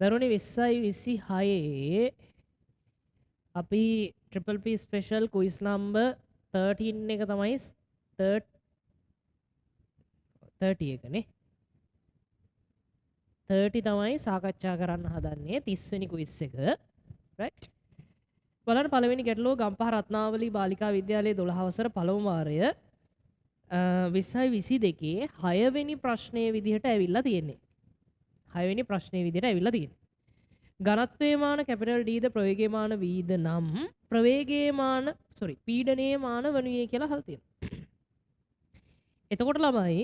දරුවනේ 2026 අපි triple P special quiz number 13 එක තමයි 30 එකනේ 30 තමයි සාකච්ඡා කරන්න හදන්නේ 30 වෙනි ක්විස් එක රයිට් බලන්න පළවෙනි ගැටලුව ගම්පහ රත්නාවලී බාලිකා විද්‍යාලයේ 12 වසර පළමු වාරය 2022 6 වෙනි ප්‍රශ්නයේ විදිහට ඇවිල්ලා තියෙන්නේ 6 වෙනි ප්‍රශ්නයේ විදිහට ඇවිල්ලා තියෙන්නේ ඝනත්වයමාන කැපිටල් D ද ප්‍රවේගයමාන V ද නම් ප්‍රවේගයමාන පීඩනයමාන වනුයේ කියලා අහලා තියෙනවා. එතකොට ළමයි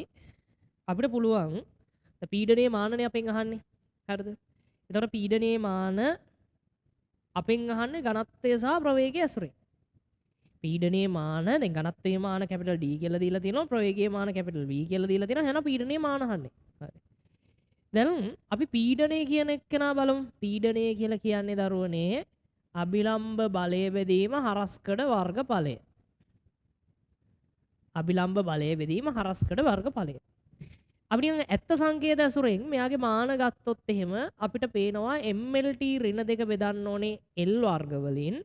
අපිට පුළුවන් පීඩනයේ මානනේ අපෙන් අහන්නේ. හරිද? එතකොට පීඩනයේ මාන අපෙන් අහන්නේ ඝනත්වය සහ ප්‍රවේගය ඇසුරෙන්. පීඩනයේ මාන දැන් ඝනත්වයේ මාන කැපිටල් D කියලා දීලා තියෙනවා ප්‍රවේගයේ මාන කැපිටල් V කියලා දීලා තියෙනවා. එහෙනම් පීඩනයේ මාන අහන්නේ. හරි. දැන් අපි පීඩනය කියන එක්කෙනා බලමු. පීඩනය කියලා කියන්නේ දරුවනේ අභිලම්බ බලය බෙදීම හරස්කඩ වර්ගඵලය. අභිලම්බ බලය බෙදීම හරස්කඩ වර්ගඵලය. අපිට නිකන් ඇත්ත සංකේත ඇසුරෙන් මෙයාගේ මාන ගත්තොත් එහෙම අපිට පේනවා MLT ඍණ දෙක බෙදන්න ඕනේ L වර්ග වලින්.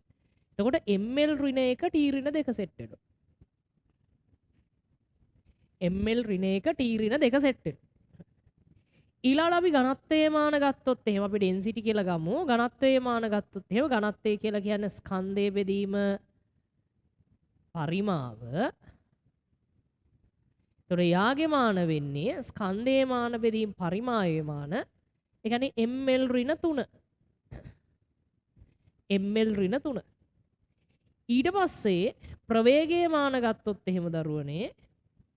එතකොට ML ඍණ 1 T ඍණ 2 සෙට් වෙනවා. ML ඍණ 1 T ඍණ 2 සෙට් වෙනවා. ඊළඟට අපි ඝනත්වයේ මාන ගත්තොත් එහෙම අපි ඩෙන්සිටි කියලා ගමු. ඝනත්වයේ මාන ගත්තොත් එහෙම ඝනත්වය කියලා කියන්නේ ස්කන්ධයේ බෙදීම පරිමාව. ඒතර යාගේ මාන වෙන්නේ ස්කන්ධයේ මාන බෙදීම පරිමාවේ මාන. ඒ කියන්නේ ml ඍණ 3. ml ඍණ 3. ඊට පස්සේ ප්‍රවේගයේ මාන ගත්තොත් එහෙම දරුවනේ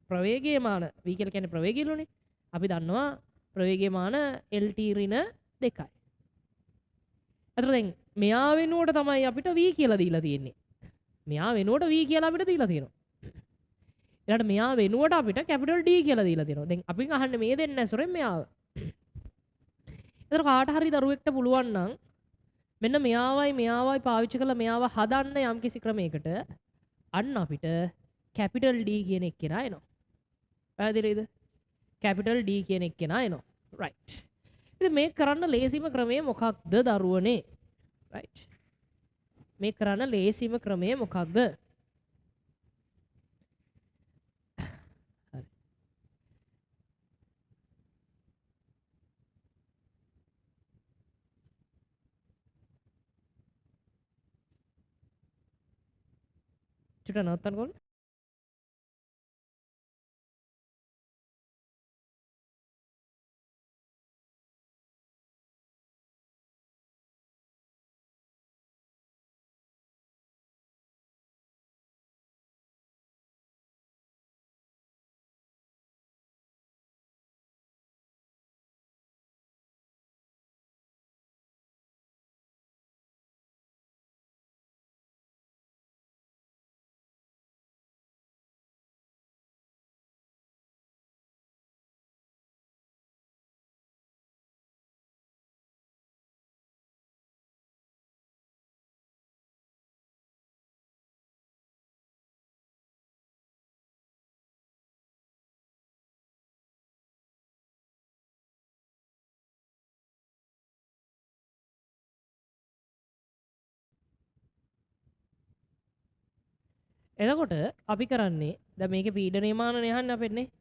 ප්‍රවේගයේ මාන v කියලා කියන්නේ ප්‍රවේගයලුනේ. අපි දන්නවා ප්‍රවේගයමාන LT ඍණ 2යි. අතන දැන් මෙයා වෙනුවට තමයි අපිට V කියලා දීලා තියෙන්නේ. මෙයා වෙනුවට V කියලා අපිට දීලා තියෙනවා. ඊළඟට මෙයා වෙනුවට අපිට කැපිටල් D කියලා දීලා තියෙනවා. දැන් අපින් අහන්නේ මේ දෙන්න ඇසුරෙන් මෙයාව. ඒතර කාට හරි දරුවෙක්ට පුළුවන් නම් මෙන්න මෙයාවයි පාවිච්චි කරලා මෙයාව හදන්න යම්කිසි ක්‍රමයකට අන්න අපිට කැපිටල් D කියන එක්කෙනා එනවා. පැහැදිලිද? කැපිටල් D කියන එක්කෙනා එනවා. රයිට්. ඉතින් මේක කරන්න ලේසිම ක්‍රමය මොකක්ද දරුවනේ? රයිට්. මේක කරන්න ලේසිම ක්‍රමය මොකක්ද? හරි. චුට්ටක් නවත්තන්නකෝ. එතකොට අපි කරන්නේ දැන් මේකේ පීඩනයේ මානනේ අහන්න අපෙන්නේ.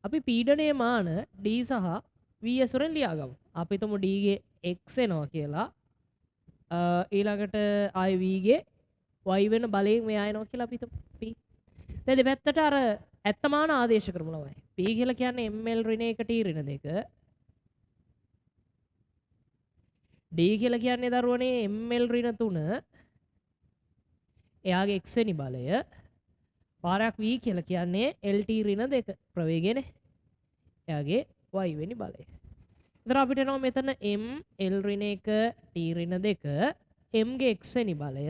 අපි පීඩනයේ මාන D සහ V ඇසුරෙන් ලියාගමු. අපි හිතමු D ගේ x එනවා කියලා. ඊළඟට I V ගේ y වෙන බලයෙන් මෙයා එනවා කියලා අපි හිතමු P. දැන් දෙපැත්තට අර ඇත්ත මාන ආදේශ කරමු ළමයි. P කියලා කියන්නේ ml ඍණ 1 T ඍණ 2. D කියලා කියන්නේ දරුවනේ ml ඍණ 3. එයාගේ x වෙනි බලය පාරක් v කියලා කියන්නේ LT ඍණ 2 ප්‍රවේගයනේ. එයාගේ y වෙනි බලය. ඉතින් අපිට එනවා මෙතන m L ඍණ 1 T ඍණ 2 m ගේ x වෙනි බලය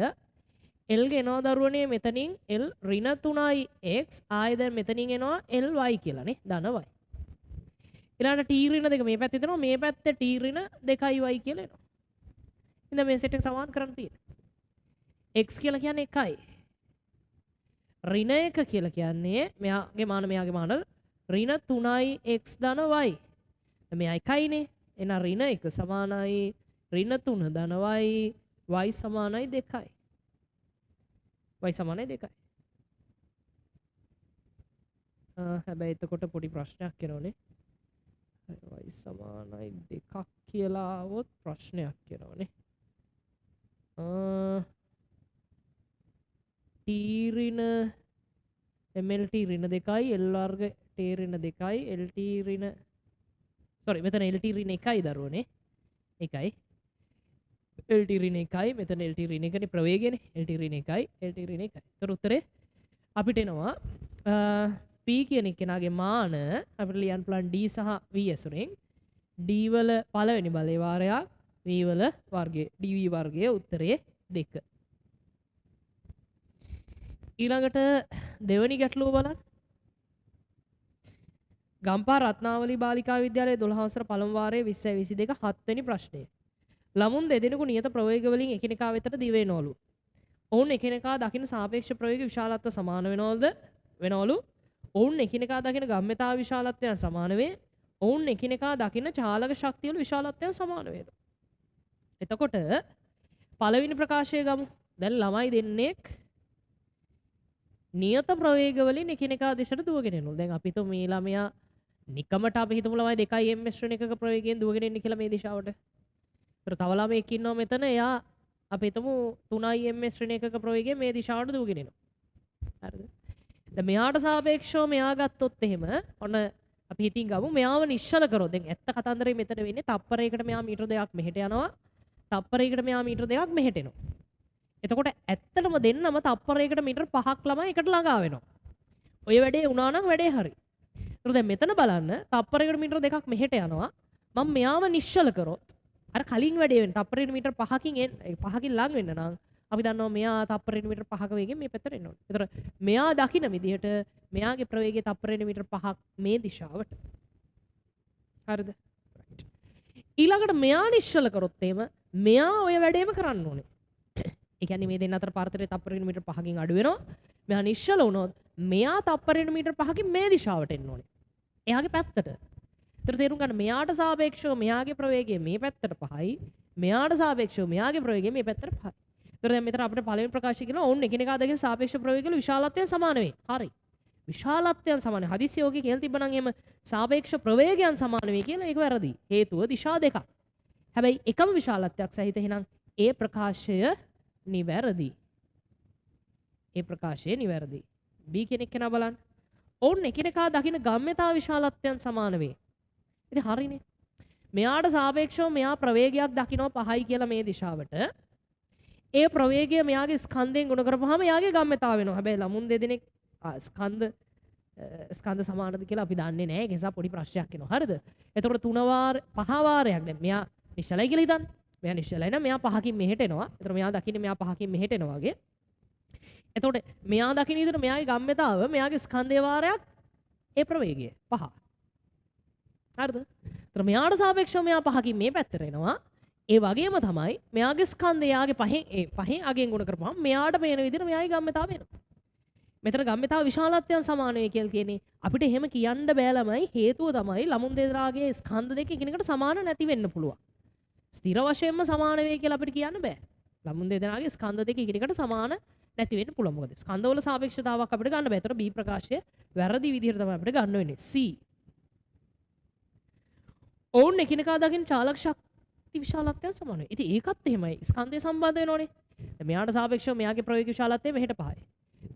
L ගේ එනවා දරුවනේ මෙතනින් L ඍණ 3යි x ආයෙ දැන් මෙතනින් එනවා ly කියලානේ ධන y. ඊළඟට T ඍණ 2 මේ පැත්තේ දෙනවා මේ පැත්තේ T ඍණ 2යි y කියලා එනවා. ඉතින් මේ සෙට් එක සමාන කරන්න තියෙනවා. x කියලා කියන්නේ 1යි. ඍණ 1 කියලා කියන්නේ මෙයාගේ මාන ඍණ 3යි x ධන y. මෙයා 1යිනේ. එහෙනම් ඍණ 1 සමානයි ඍණ 3 ධනවයි y සමානයි 2යි. y සමානයි 2යි. හැබැයි එතකොට පොඩි ප්‍රශ්නයක් එනෝනේ. y සමානයි 2ක් කියලා આવොත් ප්‍රශ්නයක් එනෝනේ. t ඍණ mlt ඍණ 2යි l වර්ග t ඍණ 2යි lt ඍණ sorry මෙතන lt ඍණ 1යි දරුවනේ 1යි lt ඍණ 1යි මෙතන lt ඍණ 1නේ ප්‍රවේගයනේ lt ඍණ 1යි lt ඍණ 1යි. ඒතර උත්තරේ අපිට එනවා p කියන එකනාගේ මාන අපිට ලියන්න පුළුවන් d සහ v ඇසුරෙන් d වල පළවෙනි බලයේ වාරයක් v වල වර්ගය dv වර්ගයේ උත්තරේ 2. ඊළඟට දෙවනි ගැටලුව බලන්න. ගම්පහ රත්නාවලී බාලිකා විද්‍යාලයේ 12 වසර පළමු වාරයේ 2022 7 වෙනි ප්‍රශ්නය. ළමුන් දෙදෙනෙකු නියත ප්‍රවේග වලින් එකිනෙකා වෙතට දිවෙනවලු. ඔවුන් එකිනෙකා දකින සාපේක්ෂ ප්‍රවේග විශාලත්ව සමාන වෙනවලු. ඔවුන් එකිනෙකා දකින ගම්‍යතා විශාලත්වයන් සමාන වේ. ඔවුන් එකිනෙකා දකින චාලක ශක්තිය වල විශාලත්වයන් සමාන වේද. එතකොට පළවෙනි ප්‍රකාශය ගමු. දැන් ළමයි දෙන්නෙක් නියත ප්‍රවේග වලින් එකිනෙකා දිශට දුවගෙන යනවා. දැන් අපි හිතමු මේ ළමයා නිකමට අපි හිතමු ළමයි 2 ms ශ්‍රේණි එකක ප්‍රවේගයෙන් දුවගෙන ඉන්නේ කියලා මේ දිශාවට. ඒතර තව ළමයෙක් ඉන්නවා මෙතන එයා අපි හිතමු 3 ms ශ්‍රේණි එකක ප්‍රවේගයෙන් මේ දිශාවට දුවගෙන එනවා. හරිද? දැන් මෙයාට සාපේක්ෂව මෙයා ගත්තොත් එහෙම ඔන්න අපි හිතින් ගමු මෙයාව නිශ්චල කරොත් දැන් ඇත්ත කතන්දරේ මෙතන වෙන්නේ තප්පරයකට මෙයා මීටර 2ක් මෙහෙට යනවා. තප්පරයකට මෙයා මීටර 2ක් මෙහෙට එනවා. එතකොට ඇත්තටම දෙන්නම තප්පරයකට මීටර 5ක් ළමයි එකට ළඟා වෙනවා. ඔය වැඩේ වුණා නම් වැඩේ හරි. ඒතර දැන් මෙතන බලන්න තප්පරයකට මීටර 2ක් මෙහෙට යනවා. මම මෙයාව නිශ්චල කරොත් අර කලින් වැඩේ වෙන තප්පරයකට මීටර 5කින් ලඟ වෙන්න නම් අපි දන්නවා මෙයා තප්පරයකට මීටර 5ක වේගෙන් මේ පැත්තට එන්න ඕනේ. ඒතර මෙයා දකින විදිහට මෙයාගේ ප්‍රවේගය තප්පරයකට මීටර 5ක් මේ දිශාවට. හරිද? ඊළඟට මෙයා නිශ්චල කරොත් එහෙම මෙයා ඔය වැඩේම කරන්න ඕනේ. ඒ කියන්නේ මේ දෙන්න අතර පාරතරේ තප්පරයකට මීටර 5කින් අඩු වෙනවා. මෙයා නිශ්චල වුණොත් මෙයා තප්පරයකට මීටර 5කින් මේ දිශාවට එන්න ඕනේ. එයාගේ පැත්තට. ඒතර තේරුම් ගන්න මෙයාට සාපේක්ෂව මෙයාගේ ප්‍රවේගය මේ පැත්තට 5යි. මෙයාට සාපේක්ෂව මෙයාගේ ප්‍රවේගය මේ පැත්තට 5යි. ඒතර දැන් මෙතන අපිට පළවෙනි ප්‍රකාශය කියනවා ඔවුන් එකිනෙකා දෙකෙන් සාපේක්ෂ ප්‍රවේගවල විශාලත්වයන් සමාන වේ. හරි. විශාලත්වයන් සමාන. හදිස්සිය ඔගේ කියලා තිබ්බනම් එහෙම සාපේක්ෂ ප්‍රවේගයන් සමාන වේ කියලා ඒක වැරදි. හේතුව දිශා දෙකක්. හැබැයි එකම විශාලත්වයක් සහිත එහෙනම් ඒ ප්‍රකාශය නිවැරදි. ඒ ප්‍රකාශය නිවැරදි. B කෙනෙක් කෙනා බලන්න. ඔවුන් එකිනෙකා දකින ගම්‍යතා විශාලත්වයන් සමාන වේ. ඉතින් හරිනේ. මෙයාට සාපේක්ෂව මෙයා ප්‍රවේගයක් දකිනවා 5යි කියලා මේ දිශාවට. ඒ ප්‍රවේගය මෙයාගේ ස්කන්ධයෙන් ගුණ කරපුවාම එයාගේ ගම්‍යතාව වෙනවා. හැබැයි ළමුන් දෙදෙනෙක් ස්කන්ධ සමානද කියලා අපි දන්නේ නැහැ. ඒ නිසා පොඩි ප්‍රශ්නයක් එනවා. හරිද? එතකොට 5 වාරයක් දැන් මෙයා නිශ්චලයි කියලා හිතන්න. මෙයා නිශ්චලයි නම් මෙයා 5කින් මෙහෙට එනවා. එතකොට මෙයා දකින්නේ මෙයා 5කින් මෙහෙට එනවා වගේ. එතකොට මෙයා දකින්න විදිහට මෙයාගේ ගම්‍යතාව මෙයාගේ ස්කන්ධයේ වාරයක් ඒ ප්‍රවේගය 5. හරිද? එතකොට මෙයාට සාපේක්ෂව මෙයා 5කින් මේ පැත්තට එනවා. ඒ වගේම තමයි මෙයාගේ ස්කන්ධය යාගේ 5න් අගෙන් ගුණ කරපුවාම මෙයාට පේන විදිහට මෙයාගේ ගම්‍යතාව වෙනවා. මෙතන ගම්‍යතාව විශාලත්වයන් සමාන වේ කියලා කියන්නේ අපිට එහෙම කියන්න බෑ ළමයි. හේතුව තමයි ළමුන් දෙදෙනාගේ ස්කන්ධ දෙක එකිනෙකට සමාන නැති වෙන්න පුළුවන්. ස්ථිර වශයෙන්ම සමාන වේ කියලා අපිට කියන්න බෑ. ළමුන් දෙදෙනාගේ ස්කන්ධ දෙක එකිනෙකට සමාන නැති වෙන්න පුළුවන්. මොකද ස්කන්ධවල සාපේක්ෂතාවක් අපිට ගන්න බෑ. ඒතර B ප්‍රකාශය වැරදි විදිහට තමයි අපිට ගන්න වෙන්නේ. C. ඔවුන් එකිනෙකා දකින චාලක ශක්ති විශාලත්වයන් සමාන වේ. ඉතින් ඒකත් එහෙමයි. ස්කන්ධය සම්බන්ධ වෙනෝනේ. මෙයාට සාපේක්ෂව මෙයාගේ ප්‍රවේග විශාලත්වය මෙහෙට 5යි.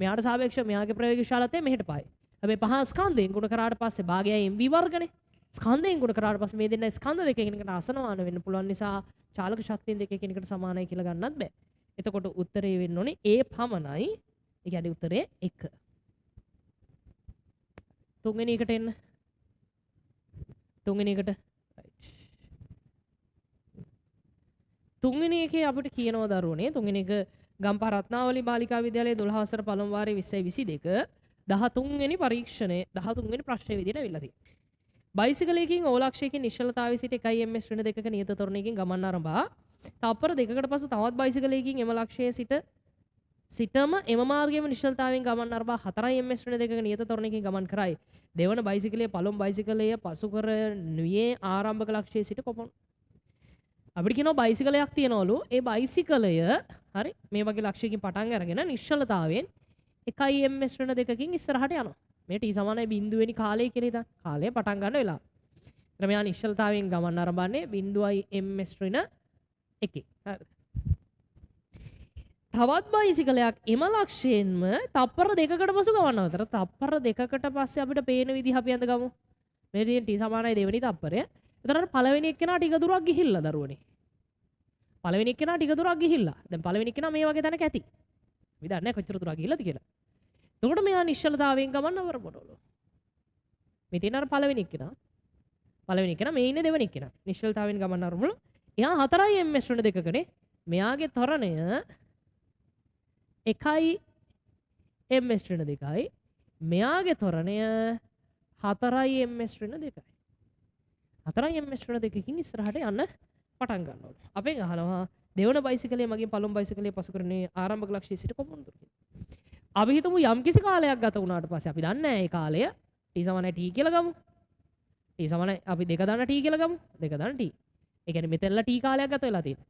මෙයාට සාපේක්ෂව මෙයාගේ ප්‍රවේග විශාලත්වය මෙහෙට 5යි. හැබැයි 5 ස්කන්ධයෙන් ගුණ කරාට පස්සේ භාගයයි mv වර්ගනේ. ස්කන්ධයෙන් ගුණ කරාට පස්සේ මේ දෙන්න ස්කන්ධ දෙක එකිනෙකට අසමාන වෙන්න පුළුවන් නිසා චාලක ශක්තියන් දෙක එකිනෙකට සමානයි කියලා ගන්නත් බෑ. එතකොට උත්තරේ වෙන්න ඕනේ A පමණයි. ඒ කියන්නේ උත්තරේ 1. තුන්වෙනි එකට එන්න. තුන්වෙනි එකට තුන්වෙනි එකේ අපිට කියනවා දරුවනේ තුන්වෙනි එක ගම්පහ රත්නාවලී බාලිකා විද්‍යාලයේ 12 වසර පළමු වාරයේ 2022 13 වෙනි පරීක්ෂණයේ 13 වෙනි ප්‍රශ්නේ විදිහට අවිල්ලා තියෙනවා. බයිසිකලයකින් ඕලක්ෂයකින් නිශ්චලතාවයේ සිට 1 ms ශ්‍රේණ දෙකක නියත ත්වරණයකින් ගමන් ආරම්භා තප්පර දෙකකට පසු තවත් බයිසිකලයකින් එම ලක්ෂයේ සිට සිටම එම මාර්ගයේම නිශ්චලතාවයෙන් ගමන් අරබා 4 ms ශ්‍රේණි දෙකක නියත ත්වරණයකින් ගමන් කරයි. දෙවන බයිසිකලයේ පළමු බයිසිකලය පසු කර නුයේ ආරම්භක ලක්ෂ්‍යයේ සිට කොපමණ අපිට කියනවා බයිසිකලයක් තියනවලු. ඒ බයිසිකලය හරි මේ වගේ ලක්ෂයකින් පටන් අරගෙන නිශ්චලතාවයෙන් 1 ms ශ්‍රේණි දෙකකින් ඉස්සරහට යනවා. මේ t සමානයි 0 වෙනි කාලය කියලා හිතන්න. කාලය පටන් ගන්න වෙලාව. ඊට මෙයා නිශ්චලතාවයෙන් ගමන් ආරම්භන්නේ 0 ms ශ්‍රේණි එකේ. හරි. තවත් බයිසිකලයක් එම ලක්ෂයෙන්ම තප්පර දෙකකට පසු ගමන් අතර තප්පර දෙකකට පස්සේ අපිට පේන විදිහ අපි අඳ ගමු. මේ තියෙන t සමානයි දෙවෙනි තප්පරය. එතකොට පළවෙනි එක්කෙනා ටික දුරක් ගිහිල්ලා දරුවනේ. පළවෙනි එක්කෙනා ටික දුරක් ගිහිල්ලා. දැන් පළවෙනි එක්කෙනා මේ වගේ තැනක ඇති. අපි දන්නේ නැහැ කොච්චර දුරක් ගිහිල්ලාද කියලා. එතකොට මෙයා නිශ්චලතාවයෙන් ගමන් අවරපොඩවලු. මේ තියෙන අර පළවෙනි එක්කෙනා. පළවෙනි එක්කෙනා මේ ඉන්නේ දෙවෙනි එක්කෙනා. නිශ්චලතාවයෙන් ගමන් අවරමුළු. එයා 4 ms ශ්‍රේණි දෙකකනේ. මෙයාගේ ත්වරණය 1 ms ශ්‍රේණි දෙකයි. මෙයාගේ ත්වරණය 4 ms ශ්‍රේණි දෙකයි. 4 ms ශ්‍රේණි දෙකකින් ඉස්සරහට යන්න පටන් ගන්නවා. අපෙන් අහනවා දෙවන බයිසිකලයේ මගින් පළමු බයිසිකලයේ පසු කරන්නේ ආරම්භක ලක්ෂ්‍යයේ සිට කොපමණ දුරද? අපි හිතමු යම් කිසි කාලයක් ගත වුණාට පස්සේ අපි දන්නේ නැහැ ඒ කාලය t සමානයි t කියලා ගමු. t සමානයි අපි 2 දාන t කියලා ගමු. 2 දාන t. ඒ කියන්නේ මෙතනලා t කාලයක් ගත වෙලා තියෙනවා.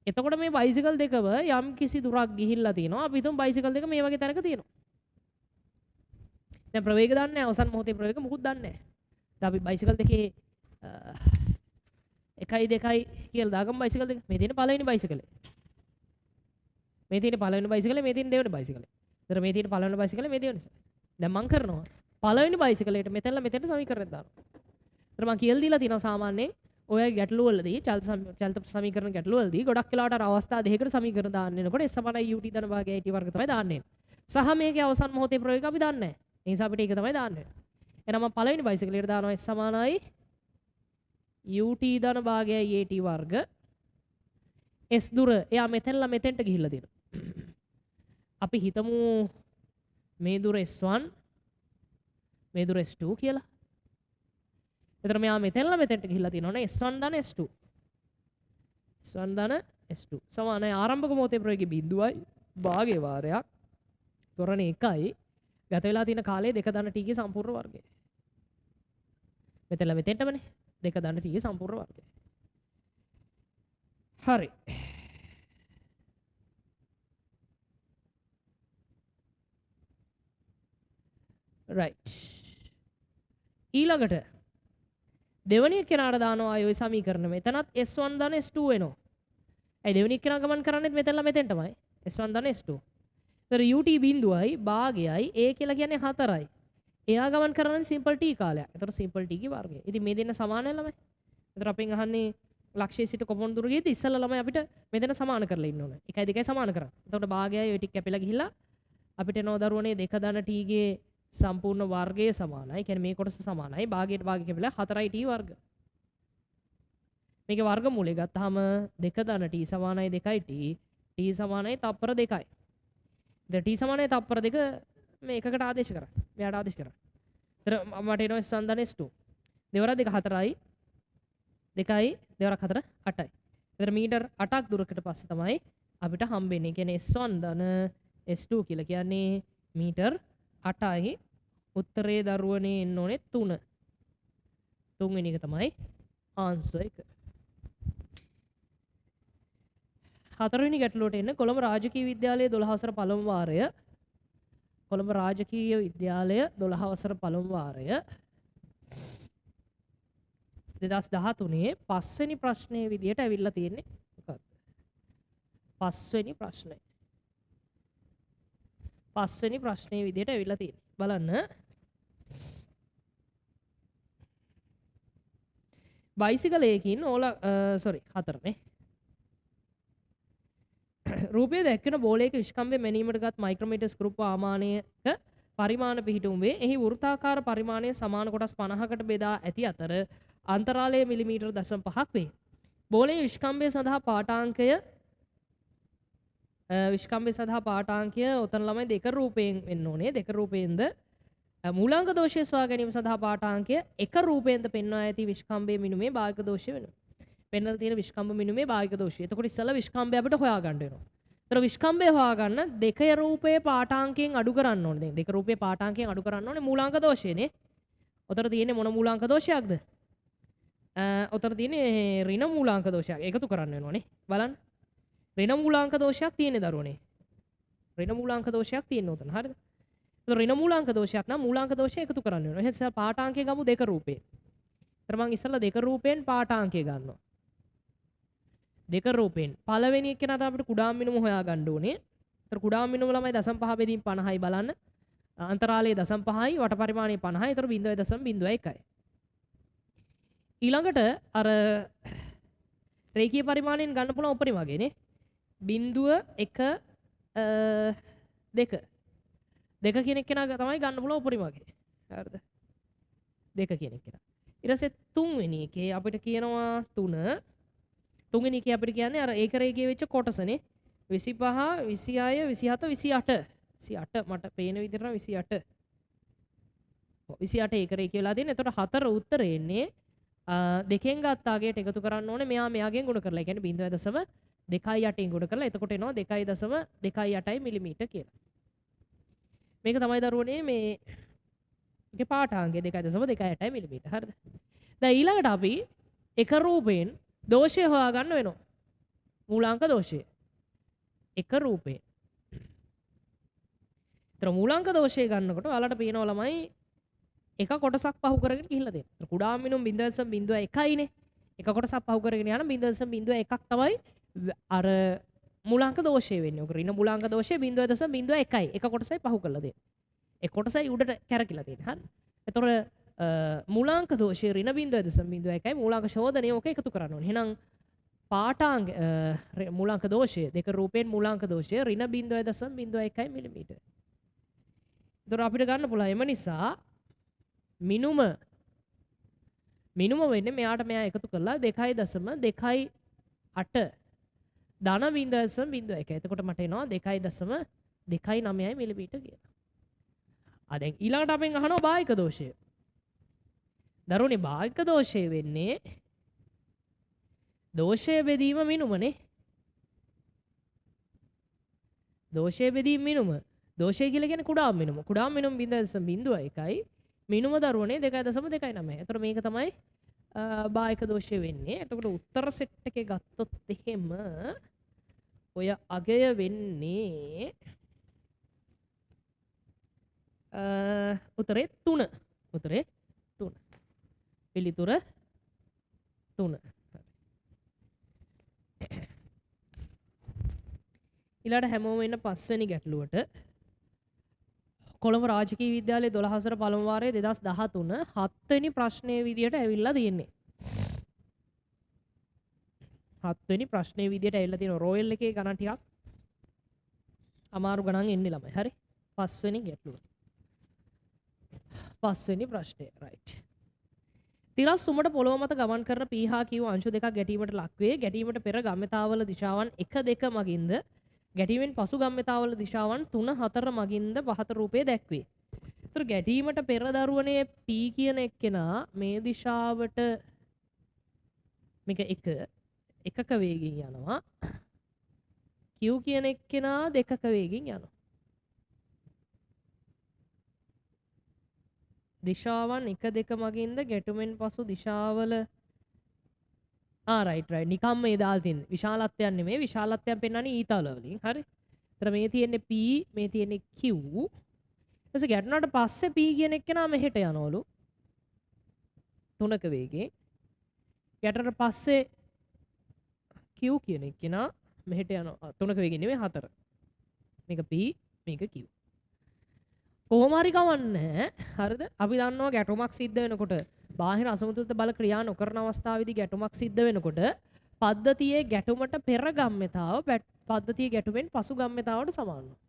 එතකොට මේ බයිසිකල් දෙකව යම් කිසි දුරක් ගිහිල්ලා තියෙනවා. අපි හිතමු බයිසිකල් දෙක මේ වගේ තැනක තියෙනවා. දැන් ප්‍රවේග දන්නේ නැහැ. අවසන් මොහොතේ ප්‍රවේග මුකුත් දන්නේ නැහැ. දැන් අපි බයිසිකල් දෙකේ 1 2 කියලා දාගමු බයිසිකල් දෙක. මේ තියෙන පළවෙනි බයිසිකලේ. මේ තියෙන පළවෙනි බයිසිකලේ මේ තියෙන දෙවෙනි බයිසිකලේ. ඒතර මේ තියෙන පළවෙනි බයිසිකලේ මේ දෙවෙනි. දැන් මම කරනවා පළවෙනි බයිසිකලේට මෙතනලා මෙතෙන්ට සමීකරණයක් දානවා. ඒතර මම කියලා දීලා තියෙනවා සාමාන්‍යයෙන් ඔය ගැටලු වලදී චලිත සමීකරණ ගැටලු වලදී ගොඩක් වෙලාවට අර අවස්ථා දෙකකට සමීකරණ දාන්න වෙනකොට s සමානයි ut ධන භාගය it වර්ග තමයි දාන්නේ. සහ මේකේ අවසන් මොහොතේ ප්‍රයෝගික අපි දන්නේ නැහැ. ඒ නිසා අපිට ඒක තමයි දාන්න වෙන්නේ. එහෙනම් මම පළවෙනි බයිසිකලයට දානවා s සමානයි ut ධන භාගය at වර්ග s දුර එයා මෙතනලා මෙතෙන්ට ගිහිල්ලා තියෙනවා. අපි හිතමු මේ දුර s1 මේ දුර s2 කියලා. එතන මෙයා මෙතනලා මෙතෙන්ට ගිහිල්ලා තියෙනවනේ s1 ධන s2. s1 ධන s2 සමානයි ආරම්භක මොහොතේ ප්‍රවේගය බිඳුවයි භාගයේ වාරයක් ත්වරණ 1යි ගත වෙලා තියෙන කාලය 2 ධන t ගේ සම්පූර්ණ වර්ගය. මෙතනලා මෙතෙන්ටමනේ 2 ධන t ගේ සම්පූර්ණ වර්ගය. හරි. right. ඊළඟට දෙවනි එක්කෙනාට දානවා ආයේ ওই සමීකරණ මෙතනත් s1 ධන s2 වෙනවා. ඇයි දෙවනි එක්කෙනා ගමන් කරන්නේත් මෙතනලා මෙතෙන්ටමයි. s1 ධන s2. ඒතර ut බිඳුවයි භාගයයි a කියලා කියන්නේ 4යි. එයා ගමන් කරන්නේ සිම්පල් t කාලයක්. ඒතර සිම්පල් t ගේ වර්ගය. ඉතින් මේ දෙන්න සමාන ළමයි. ඒතර අපෙන් අහන්නේ ලක්ෂ්‍යයේ සිට කොපමණ දුර ගියද ඉස්සෙල්ලා ළමයි අපිට මෙතන සමාන කරලා ඉන්න ඕනේ. 1යි 2යි සමාන කරන්න. එතකොට භාගයයි ඔය ටික කැපිලා ගිහිල්ලා අපිට එනවා දරුවනේ 2 ධන t ගේ සම්පූර්ණ වර්ගය සමානයි. කියන්නේ මේ කොටස සමානයි. භාගයට භාගය කැපිලා 4යි t වර්ග. මේකේ වර්ගමූලය ගත්තාම 2 ධන t සමානයි 2යි t සමානයි තප්පර 2යි. දැන් t සමානයි තප්පර 2 මේ එකකට ආදේශ කරා. මෙයාට ආදේශ කරා. ඒතර මට එනවා s1 ධන s2. දෙවරක් 2 4යි 2යි දෙවරක් 4 8යි. ඒතර මීටර් 8ක් දුරකට පස්සේ තමයි අපිට හම්බෙන්නේ. කියන්නේ s1 ධන s2 කියලා කියන්නේ මීටර් 8යි. උත්තරේ දරුවනේ එන්න ඕනේ 3. තුන්වෙනි එක තමයි ආන්සර් එක. හතරවෙනි ගැටලුවට එන්න කොළඹ රාජකීය විද්‍යාලයේ 12 වසර පළමු වාරය කොළඹ රාජකීය විද්‍යාලය 12 වසර පළමු වාරය 2013 පස්වෙනි ප්‍රශ්නයේ විදියට ඇවිල්ලා තියෙන්නේ මොකක්ද? පස්වෙනි ප්‍රශ්නය. පස්වෙනි ප්‍රශ්නයේ විදියට ඇවිල්ලා තියෙන්නේ. බලන්න. බයිසිකලයකින් හතරනේ. රූපයේ දැක්වෙන බෝලයක විස්කම්භය මැනීමටගත් මයික්‍රෝමීටර් ස්ක්‍රූප් ආමානයක පරිමාණ පිහිටුම් වේ. එහි වෘත්තාකාර පරිමාණය සමාන කොටස් 50කට බෙදා ඇති අතර අන්තරාලය මිලිමීටර් 0.5ක් වේ. බෝලයේ විස්කම්භය සඳහා පාඨාංකය ඔතන ළමයි දෙක රූපයෙන් වෙන්න ඕනේ. දෙක රූපයෙන්ද මූලාංක දෝෂය සොයා ගැනීම සඳහා පාඨාංකය එක රූපයෙන්ද පෙන්වා ඇති විස්කම්භය මිනුමේ භාගික දෝෂය වෙනවා. පෙන්වලා තියෙන විස්කම්භ මිනුමේ භාගික දෝෂය. එතකොට ඉස්සෙල්ලා විස්කම්භය අපිට හොයා ගන්න වෙනවා. ඒතර විස්කම්භය හොයාගන්න දෙකේ රූපයේ පාඨාංකයෙන් අඩු කරන්න ඕනේ. දැන් දෙක රූපයේ පාඨාංකයෙන් අඩු කරන්න ඕනේ මූලාංක දෝෂයනේ. උතර තියෙන්නේ මොන මූලාංක දෝෂයක්ද? උතර තියෙන්නේ ඍණ මූලාංක දෝෂයක්. එකතු කරන්න වෙනවනේ. බලන්න. ඍණ මූලාංක දෝෂයක් තියෙන්නේ දරුවනේ. ඍණ මූලාංක දෝෂයක් තියෙන උතන. හරිද? ඒතර ඍණ මූලාංක දෝෂයක් නම් මූලාංක දෝෂය එකතු කරන්න වෙනවා. එහෙනම් පාඨාංකය ගමු දෙක රූපේ. ඒතර මම ඉස්සෙල්ලා දෙක රූපයෙන් පාඨාංකය ගන්නවා. දෙක රූපයෙන් පළවෙනි එක නා තමයි අපිට කුඩාම මිනුම හොයා ගන්න ඕනේ. ඒතර කුඩාම මිනුම ළමයි 0.5 බෙදීම් 50යි බලන්න. අන්තරාලයේ 0.5යි වට පරිමාණය 50යි. ඒතර 0.01යි. ඊළඟට අර රේඛීය පරිමාණයෙන් ගන්න පුළුවන් උපරිම වගේනේ. 0.1 2 දෙක කියන එක නා තමයි ගන්න පුළුවන් උපරිම වගේ. හරිද? දෙක කියන එක. ඊට පස්සේ තුන්වෙනි එකේ අපිට කියනවා 3 තුන්වෙනි එකේ අපිට කියන්නේ අර ඒක රේඛිය වෙච්ච කොටසනේ 25 26 27 28 මට පේන විදිහට 28 28 ඒක රේඛිය වෙලා තියෙන. එතකොට 4 උත්තරේ එන්නේ දෙකෙන් ගත්ත අගයට එකතු කරන්න ඕනේ මෙයාගෙන් ගුණ කරලා. ඒ කියන්නේ 0.28න් ගුණ කරලා එතකොට එනවා 2.28 මිලිමීටර් කියලා. මේක තමයි දරුවනේ මේ ඒකේ පාඨාංගය 2.28 මිලිමීටර්. හරිද? දැන් ඊළඟට අපි එක රූපයෙන් දෝෂය හොයාගන්න වෙනවා. මූලාංක දෝෂය. එක රූපේ. ඒතර මූලාංක දෝෂය ගන්නකොට ඔයාලට පේනවා ළමයි එක කොටසක් පහු කරගෙන ගිහිල්ලා දෙන්න. කුඩාම මිනුම් 0.01යිනේ. එක කොටසක් පහු කරගෙන යන 0.01ක් තමයි අර මූලාංක දෝෂය වෙන්නේ. ඔක ඍණ මූලාංක දෝෂය 0.01යි. එක කොටසයි පහු කරලා දෙන්න. ඒ කොටසයි උඩට කැරකිලා තියෙන්නේ. හරි. ඒතර මූලාංක දෝෂය ඍණ 0.01යි මූලාංක ශෝධනය ඔක එකතු කරන්න ඕනේ. එහෙනම් පාඨාංග මූලාංක දෝෂය දෙක රූපයෙන් මූලාංක දෝෂය ඍණ 0.01 මිලිමීටර්. ඒතර අපිට ගන්න පුළුවන් එම නිසා මිනුම වෙන්නේ මෙයාට මෙයා එකතු කරලා 2.28 ධන 0.01. එතකොට මට එනවා 2.29 මිලිමීටර් කියලා. දැන් ඊළඟට අපෙන් අහනවා බාහික දෝෂය. දරුවනේ බාහික දෝෂය වෙන්නේ දෝෂය බෙදීම මිනුමනේ. දෝෂය බෙදීම මිනුම. දෝෂය කියලා කියන්නේ කුඩාම මිනුම. කුඩාම මිනුම 0.01යි. මිනුම දරුවනේ 2.29. එතකොට මේක තමයි බාහික දෝෂය වෙන්නේ. එතකොට උත්තර සෙට් එකේ ගත්තොත් එහෙම ඔය අගය වෙන්නේ උත්තරේ 3. උත්තරේ 3. පිළිතුර 3. ඊළඟට හැමෝම ඉන්න 5 වෙනි ගැටලුවට කොළඹ රාජකීය විද්‍යාලයේ 12 වසර පළමු වාරයේ 2013 7 වෙනි ප්‍රශ්නයේ විදියට ඇවිල්ලා තියෙන්නේ. 7 වෙනි ප්‍රශ්නයේ විදියට ඇවිල්ලා තියෙන රොයල් එකේ ගණන් ටිකක් අමාරු ගණන් එන්නේ ළමයි. හරි. 5 වෙනි ගැටලුව. 5 වෙනි ප්‍රශ්නය. right. තිරස් සුමට පොළොව මත ගමන් කරන p හා q අංශු දෙකක් ගැටීමට ලක්වේ. ගැටීමට පෙර ගම්‍යතාවල දිශාවන් 1 2 මගින්ද ගැටීමෙන් පසු ගම්‍යතාවල දිශාවන් 3 4 මගින්ද පහත රූපයේ දැක්වේ. ඒතර ගැටීමට පෙර දරුවනේ p කියන එක්කෙනා මේ දිශාවට මේක 1 එකක වේගයෙන් යනවා. q කියන එක්කෙනා දෙකක වේගයෙන් යනවා. දිශාවන් 1 2 මගින්ද ගැටුමෙන් පසු දිශාවල right නිකම්ම මේ දාලා තියෙන්නේ විශාලත්වයක් නෙමෙයි විශාලත්වයක් පෙන්වන්නේ ඊතල වලින් හරි. ඒතර මේ තියෙන්නේ p මේ තියෙන්නේ q. ඊපස්සේ ගැටුණාට පස්සේ p කියන එක්කෙනා මෙහෙට යනවලු 3ක වේගයෙන්. ගැටුණාට පස්සේ q කියන එක්කෙනා මෙහෙට යනවා 3ක වේගයෙන් නෙමෙයි 4. මේක p මේක q. කොහොම හරි කවන්නේ හරිද? අපි දන්නවා ගැටුමක් සිද්ධ වෙනකොට බාහිර අසමතුලිත බල ක්‍රියා නොකරන අවස්ථාවේදී ගැටුමක් සිද්ධ වෙනකොට පද්ධතියේ ගැටුමට පෙර ගම්‍යතාව පද්ධතියේ ගැටුමෙන් පසු ගම්‍යතාවට සමාන වෙනවා.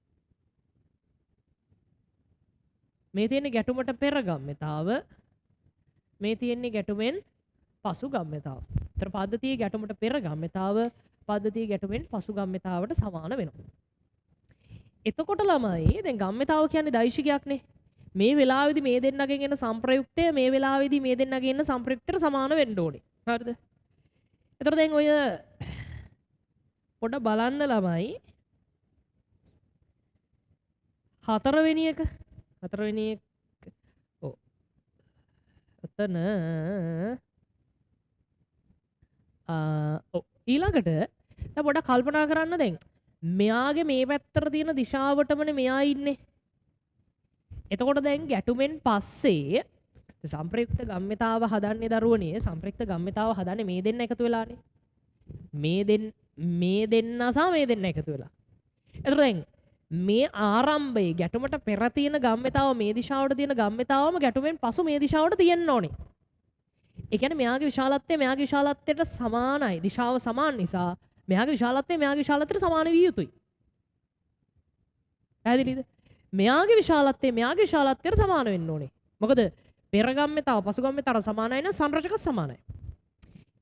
මේ තියෙන්නේ ගැටුමට පෙර ගම්‍යතාව මේ තියෙන්නේ ගැටුමෙන් පසු ගම්‍යතාව. ඒතර පද්ධතියේ ගැටුමට පෙර ගම්‍යතාව පද්ධතියේ ගැටුමෙන් පසු ගම්‍යතාවට සමාන වෙනවා. එතකොට ළමයි දැන් ගම්‍යතාව කියන්නේ දෛශිකයක්නේ. මේ වෙලාවේදී මේ දෙන්නගෙන් එන සංප්‍රයුක්තය මේ වෙලාවේදී මේ දෙන්නගෙන් එන සංප්‍රයුක්තයට සමාන වෙන්න ඕනේ. හරිද? එතකොට දැන් ඔය පොඩ බලන්න ළමයි හතරවෙනි එක හතරවෙනි එක ඔව් ඔතන ඊළඟට දැන් පොඩ්ඩක් කල්පනා කරන්න දැන් මෙයාගේ මේ පැත්තට තියෙන දිශාවටමනේ මෙයා ඉන්නේ. එතකොට දැන් ගැටුමෙන් පස්සේ සම්ප්‍රයුක්ත ගම්මිතාව හදන්නේ දරුවනේ සම්ප්‍රයුක්ත ගම්මිතාව හදන්නේ මේ දෙන්න එකතු වෙලානේ. මේ දෙන්න සහ මේ දෙන්න එකතු වෙලා. එතකොට දැන් මේ ආරම්භයේ ගැටුමට පෙර තියෙන ගම්මිතාව මේ දිශාවට තියෙන ගම්මිතාවම ගැටුමෙන් පසු මේ දිශාවට තියෙන්න ඕනේ. ඒ කියන්නේ මෙයාගේ විශාලත්වයට සමානයි. දිශාව සමාන නිසා මෙයාගේ විශාලත්වයට සමාන විය යුතුයි. පැහැදිලිද? මෙයාගේ විශාලත්වයට සමාන වෙන්න ඕනේ. මොකද පෙර ගම්මිතාව පසු ගම්මිතාව සමානයි නම් සංරචක සමානයි.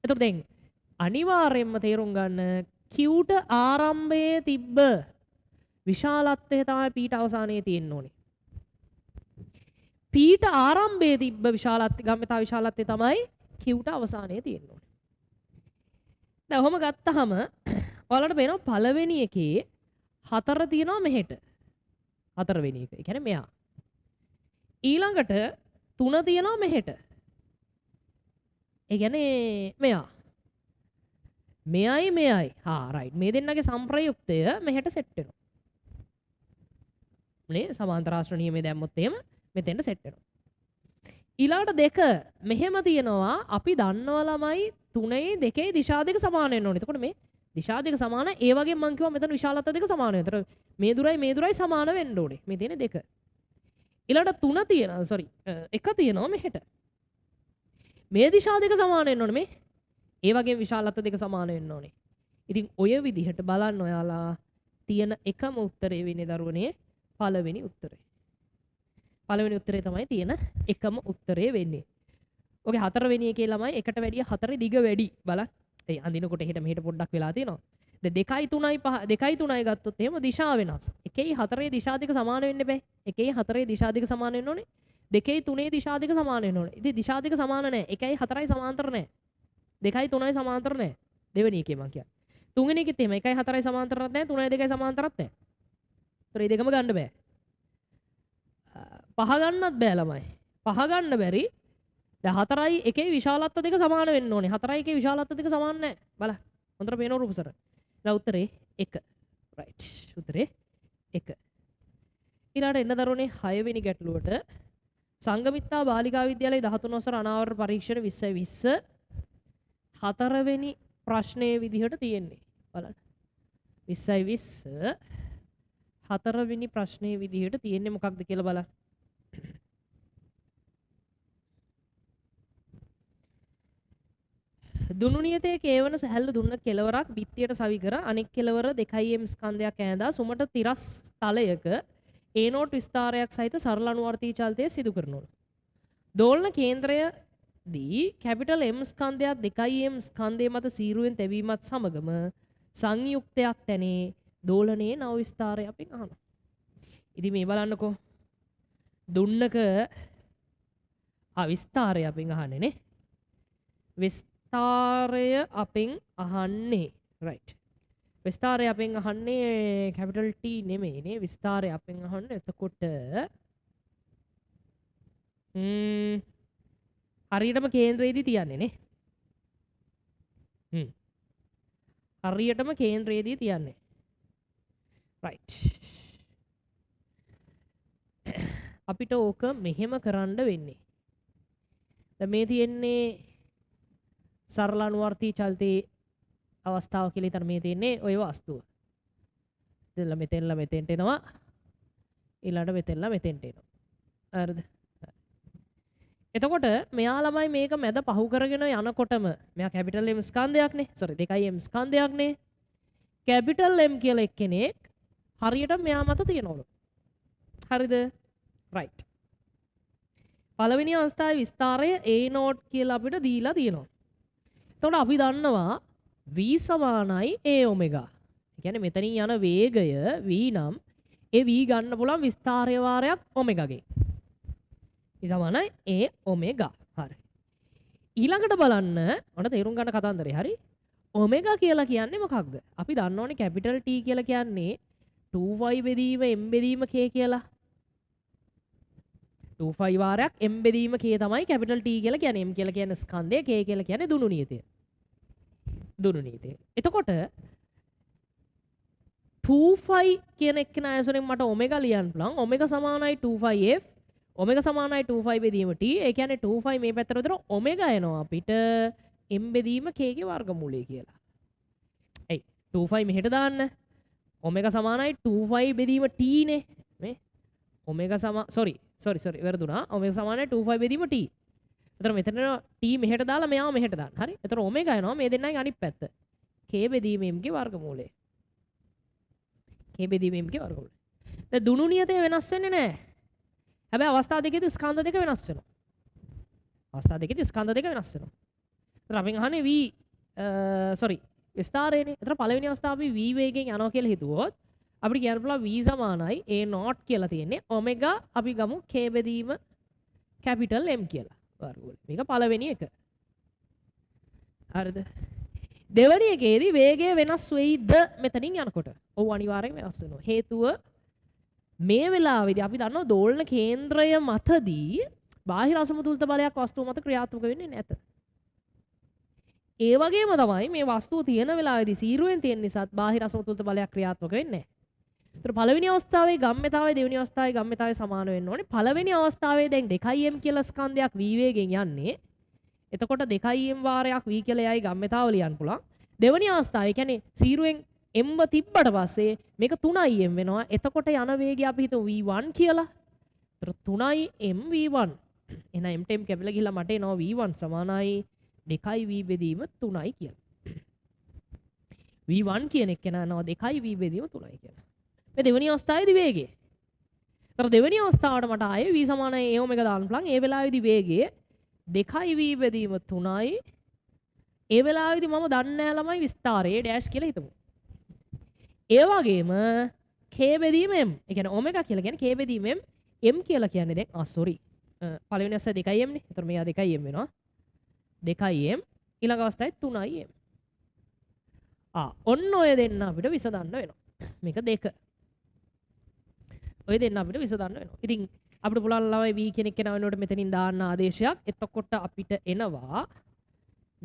එතකොට දැන් අනිවාර්යයෙන්ම තේරුම් ගන්න Qට ආරම්භයේ තිබ්බ විශාලත්වය තමයි Pට අවසානයේ තියෙන්න ඕනේ. Pට ආරම්භයේ තිබ්බ ගම්මිතාව විශාලත්වය තමයි Qට අවසානයේ තියෙන්න ඕනේ. දැන් ඔහොම ගත්තාම ඔයාලට පේනවා පළවෙනි එකේ 4 තියෙනවා මෙහෙට. හතරවෙනි එක. ඒ කියන්නේ මෙයා. ඊළඟට 3 තියෙනවා මෙහෙට. ඒ කියන්නේ මෙයා. මෙයයි. රයිට්. මේ දෙන්නගේ සම්ප්‍රයුක්තය මෙහෙට සෙට් වෙනවා. නේ සමාන්තර රාශි නියමයේ දැම්මොත් එහෙම මෙතෙන්ට සෙට් වෙනවා. ඊළඟට 2 මෙහෙම තියෙනවා අපි දන්නවා ළමයි 3යි 2යි දිශා දෙක සමාන වෙන්න ඕනේ. එතකොට මේ දිශා දෙක සමාන ඒ වගේ මම කිව්වා මෙතන විශාලත්ව දෙක සමාන වෙනවා. ඒතර මේ දුරයි සමාන වෙන්න ඕනේ. මේ තියෙන 2. ඊළඟට 3 තියෙනවා සෝරි 1 තියෙනවා මෙහෙට. මේ දිශා දෙක සමාන වෙන්න ඕනේ. මේ ඒ වගේ විශාලත්ව දෙක සමාන වෙන්න ඕනේ. ඉතින් ඔය විදිහට බලන්න ඔයාලා තියෙන එකම උත්තරේ වෙන්නේ දරුවනේ පළවෙනි උත්තරේ. පළවෙනි උත්තරේ තමයි තියෙන එකම උත්තරේ වෙන්නේ. ඔගේ හතරවෙනි එකේ ළමයි එකට වැඩිය 4 දිග වැඩි බලන්න. ඒ අඳිනකොට එහෙට මෙහෙට පොඩ්ඩක් වෙලා තියෙනවා. දැන් 2යි 3යි 5 2යි 3යි ගත්තොත් එහෙම දිශා වෙනස්. 1යි 4යි දිශා දෙක සමාන වෙන්න බෑ. 1යි 4යි දිශා දෙක සමාන වෙන්න ඕනේ. 2යි 3යි දිශා දෙක සමාන වෙන්න ඕනේ. ඉතින් දිශා දෙක සමාන නැහැ. 1යි 4යි සමාන්තර නැහැ. 2යි 3යි සමාන්තර නැහැ. දෙවෙනි එකේ මං කියන්නේ. තුන්වෙනි එකෙත් එහෙම 1යි 4යි සමාන්තරත් නැහැ. 3යි 2යි සමාන්තරත් නැහැ. ඒතර මේ දෙකම ගන්න බෑ. පහ ගන්නත් බෑ ළමයි. පහ ගන්න බැරි. දැන් 4යි 1යි විශාලත්ව දෙක සමාන වෙන්න ඕනේ. 4යි 1යි විශාලත්ව දෙක සමාන නැහැ. බලන්න. හොඳට පේනවා රූපසර. දැන් උත්තරේ 1. රයිට්. උත්තරේ 1. ඊළඟට එන්න දරුවනේ 6 වෙනි ගැටලුවට සංගමිත්තා බාලිකා විද්‍යාලයේ 13 වසර අනාවරණ පරීක්ෂණ 2020 4 වෙනි ප්‍රශ්නයේ විදිහට තියෙන්නේ. බලන්න. 2020 4 වෙනි ප්‍රශ්නයේ විදිහට තියෙන්නේ මොකක්ද කියලා බලන්න. දුනු නියතයේ කේවන සැහැල්ලු දුන්න කෙලවරක් බිත්තියට සවි කර අනෙක් කෙලවර 2m ස්කන්ධයක් ඈඳා සුමට තිරස් තලයක A0 විස්තාරයක් සහිත සරල අනුවර්තී චලිතය සිදු කරනවා. දෝලන කේන්ද්‍රයේදී කැපිටල් M ස්කන්ධයක් 2m ස්කන්ධය මත සීරුවෙන් තැබීමත් සමගම සංයුක්තයක් තැනේ දෝලනයේ නව විස්තාරය අපින් අහනවා. ඉතින් මේ බලන්නකෝ. දුන්නක විස්තාරය අපින් අහන්නේ නේ. විස්තාරය අපෙන් අහන්නේ රයිට්. විස්තාරය අපෙන් අහන්නේ කැපිටල් T නෙමෙයිනේ. විස්තාරය අපෙන් අහන්නේ එතකොට හරියටම කේන්ද්‍රයේදී තියන්නේ නේ. හරියටම කේන්ද්‍රයේදී තියන්නේ. රයිට්. අපිට ඕක මෙහෙම කරන්න වෙන්නේ. දැන් මේ තියෙන්නේ සරල අනුවර්තී චලිතයේ අවස්ථාව කියලා ඉතින් මේ තියෙන්නේ ওই වස්තුව. මෙතෙන්ලා මෙතෙන්ට එනවා. ඊළඟට මෙතෙන්ලා මෙතෙන්ට එනවා. හරිද? එතකොට මෙයා ළමයි මේක මැද පහු කරගෙන යනකොටම මෙයා කැපිටල් M ස්කන්ධයක්නේ. සෝරි 2m ස්කන්ධයක්නේ. කැපිටල් M කියලා එක්කෙනෙක් හරියට මෙයා මත තියනවලු. හරිද? රයිට්. පළවෙනි අවස්ථාවේ විස්තාරය A0 කියලා අපිට දීලා තියෙනවා. එතකොට අපි දන්නවා v සමානයි a ඔමෙගා. ඒ කියන්නේ මෙතනින් යන වේගය v නම් ඒ v ගන්න පුළුවන් විස්තාරය වාරයක් ඔමෙගාගේ. v සමානයි a ඔමෙගා. හරි. ඊළඟට බලන්න ඔන්න තේරුම් ගන්න කතන්දරේ. හරි. ඔමෙගා කියලා කියන්නේ මොකක්ද? අපි දන්නවනේ කැපිටල් T කියලා කියන්නේ 2y බෙදීම m බෙදීම k කියලා. 25 වාරයක් m බෙදීම k තමයි capital T කියලා කියන්නේ. m කියලා කියන්නේ ස්කන්ධය, k කියලා කියන්නේ දුනු නියතය. දුනු නියතය. එතකොට 25 කියන එක්කෙනා ඇසුරෙන් මට ඔමෙගා ලියන්න පුළුවන්. ඔමෙගා සමානයි 25f. ඔමෙගා සමානයි 25 බෙදීම t. ඒ කියන්නේ 25 මේ පැත්තට දාන ඔමෙගා එනවා අපිට m බෙදීම k ගේ වර්ගමූලය කියලා. එයි 25 මෙහෙට දාන්න. ඔමෙගා සමානයි 25 බෙදීම t නේ. මේ ඔමෙගා sorry වැරදුනා. ඔමෙගා සමානයි 25 බෙදීම t. එතන මෙතන t මෙහෙට දාලා මෙයාව මෙහෙට දාන්න. හරි. එතන ඔමෙගා එනවා මේ දෙන්නයි අනිත් පැත්ත. k බෙදීම m ගේ වර්ගමූලය. k බෙදීම m ගේ වර්ගමූලය. දැන් දුනු නියතය වෙනස් වෙන්නේ නැහැ. හැබැයි අවස්ථා දෙකේදී ස්කන්ධ දෙක වෙනස් වෙනවා. අවස්ථා දෙකේදී ස්කන්ධ දෙක වෙනස් වෙනවා. එතන අපෙන් අහන්නේ v විස්තරේනේ. එතන පළවෙනි අවස්ථාවේ v වේගෙන් යනවා කියලා හිතුවොත් අපිට කියන්න පුළුවන් v සමානයි a0 කියලා තියෙන්නේ ඔමෙගා අපි ගමු k බෙදීම කැපිටල් m කියලා වර්ගමූලය. මේක පළවෙනි එක. හරිද? දෙවැනි එකේදී වේගය වෙනස් වෙයිද මෙතනින් යනකොට? ඔව් අනිවාර්යෙන් වෙනස් වෙනවා. හේතුව මේ වෙලාවේදී අපි දන්නවා දෝලන කේන්ද්‍රය මතදී බාහිර අසමතුලිත බලයක් වස්තුව මත ක්‍රියාත්මක වෙන්නේ නැත. ඒ වගේම තමයි මේ වස්තුව තියෙන වෙලාවේදී සීරුවෙන් තියෙන නිසාත් බාහිර අසමතුලිත බලයක් ක්‍රියාත්මක වෙන්නේ නැහැ. ඒතර පළවෙනි අවස්ථාවේ ගම්මිතාවයි දෙවෙනි අවස්ථාවේ ගම්මිතාවයි සමාන වෙන්න ඕනේ. පළවෙනි අවස්ථාවේ දැන් 2m කියලා ස්කන්ධයක් v වේගෙන් යන්නේ. එතකොට 2m වාරයක් v කියලා යයි ගම්මිතාව ලියන්න පුළුවන්. දෙවෙනි අවස්ථාවේ කියන්නේ සීරුවෙන් m තිබ්බට පස්සේ මේක 3im වෙනවා. එතකොට යන වේගය අපි හිතමු v1 කියලා. ඒතර 3im v1. එහෙනම් m ටෙම් කැපිලා ගිහලා මට එනවා v1 සමානයි 2v බෙදීම 3යි කියලා. v1 කියන එක යනවා 2v බෙදීම 3යි කියලා. මේ දෙවෙනි අවස්ථාවේදී වේගය. ඒතර දෙවෙනි අවස්ථාවට මට ආයේ v සමානයි a ඔමෙගා දාන්න පුළුවන්. ඒ වෙලාවේදී වේගය 2v බෙදීම 3යි. ඒ වෙලාවේදී මම දන්නේ නැහැ ළමයි විස්තරේ ඩෑෂ් කියලා හිතමු. ඒ වගේම k බෙදීම m. ඒ කියන්නේ ඔමෙගා කියලා කියන්නේ k බෙදීම m. m කියලා කියන්නේ දැන් sorry. පළවෙනි අවස්ථාවේ 2m නේ. ඒතර මෙයා 2m වෙනවා. 2m ඊළඟ අවස්ථාවේ 3m. ඔන්න ඔය දෙන්න අපිට විසඳන්න වෙනවා. මේක 2. ඔය දෙන්න අපිට විසඳන්න වෙනවා. ඉතින් අපිට පුළුවන් ළමයි v කෙනෙක් කෙනා වෙනකොට මෙතනින් දාන්න ආදේශයක්. එතකොට අපිට එනවා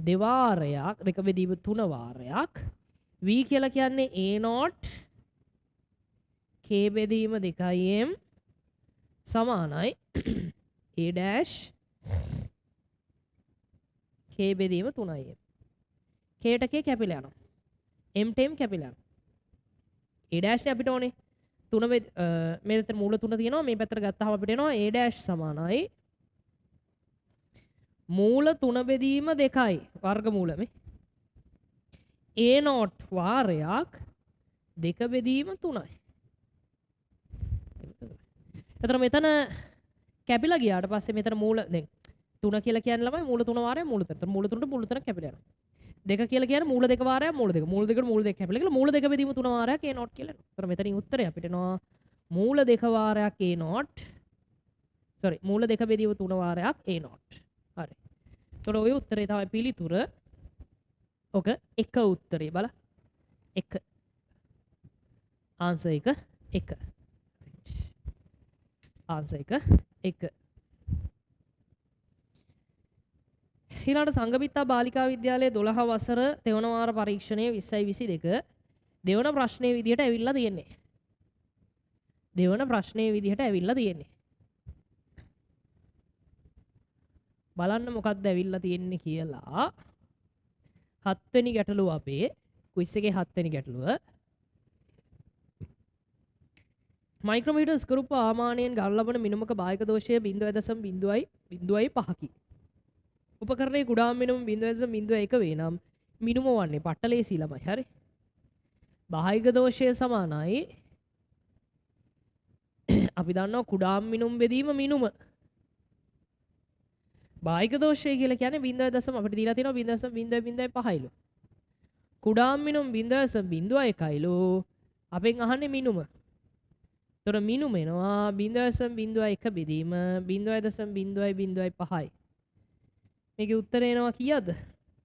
දෙවාරයක් 2 බෙදීම 3 වාරයක් v කියලා කියන්නේ a0 k බෙදීම 2m සමානයි a dash k බෙදීම 3m. k ට k කැපිලා යනවා. m ට m කැපිලා යනවා. a dash නේ අපිට ඕනේ. 3 මේ පැත්තට මූල 3 තියෙනවා. මේ පැත්තට ගත්තාම අපිට එනවා a dash සමානයි මූල 3 බෙදීම 2යි වර්ගමූල මේ a0 වාරයක් 2 බෙදීම 3යි. එතන මෙතන කැපිලා ගියාට පස්සේ මෙතන මූල දැන් 3 කියලා කියන්නේ ළමයි මූල 3 වාරයක් මූල 3. එතන මූල 3ට මූල 3 කැපිලා යනවා. 2 කියලා කියන්නේ මූල 2 වාරයක් මූල 2. මූල 2ට මූල 2 කැපිලා ගිහලා මූල 2 බෙදීම 3 වාරයක් a0 කියලා එනවා. එතන මෙතනින් උත්තරය අපිට එනවා මූල 2 වාරයක් a0 sorry මූල 2 බෙදීම 3 වාරයක් a0. හරි. එතකොට ඔය උත්තරේ තමයි පිළිතුර. ඔක එක උත්තරේ බල. එක. ආන්සර් එක එක. ආන්සර් එක එක. ඊළඟට සංගමිත්තා බාලිකා විද්‍යාලයේ 12 වසර තෙවන වාර පරීක්ෂණයේ 2022 දෙවන ප්‍රශ්නයේ විදිහට ඇවිල්ලා තියෙන්නේ. දෙවන ප්‍රශ්නයේ විදිහට ඇවිල්ලා තියෙන්නේ. බලන්න මොකක්ද ඇවිල්ලා තියෙන්නේ කියලා. 7 වෙනි ගැටලුව අපේ ක්විස් එකේ 7 වෙනි ගැටලුව. මයික්‍රෝමීටර් ස්කරූප ආමානයෙන් ගන්න ලබන මිනුමක බාහික දෝෂය 0.05කි. උපකරණයේ කුඩාම මිනුම 0.01 වේ නම් මිනුම වන්නේ පට්ටලේසි ළමයි. හරි. බාහික දෝෂය සමානයි අපි දන්නවා කුඩාම මිනුම් බෙදීම මිනුම. බාහික දෝෂය කියලා කියන්නේ 0.0 අපිට දීලා තියෙනවා 0.05යිලු. කුඩාම මිනුම් 0.01යිලු. අපෙන් අහන්නේ මිනුම. ඒතර මිනුම එනවා 0.01 බෙදීම 0.005යි. මේකේ උත්තරේ එනවා කීයද?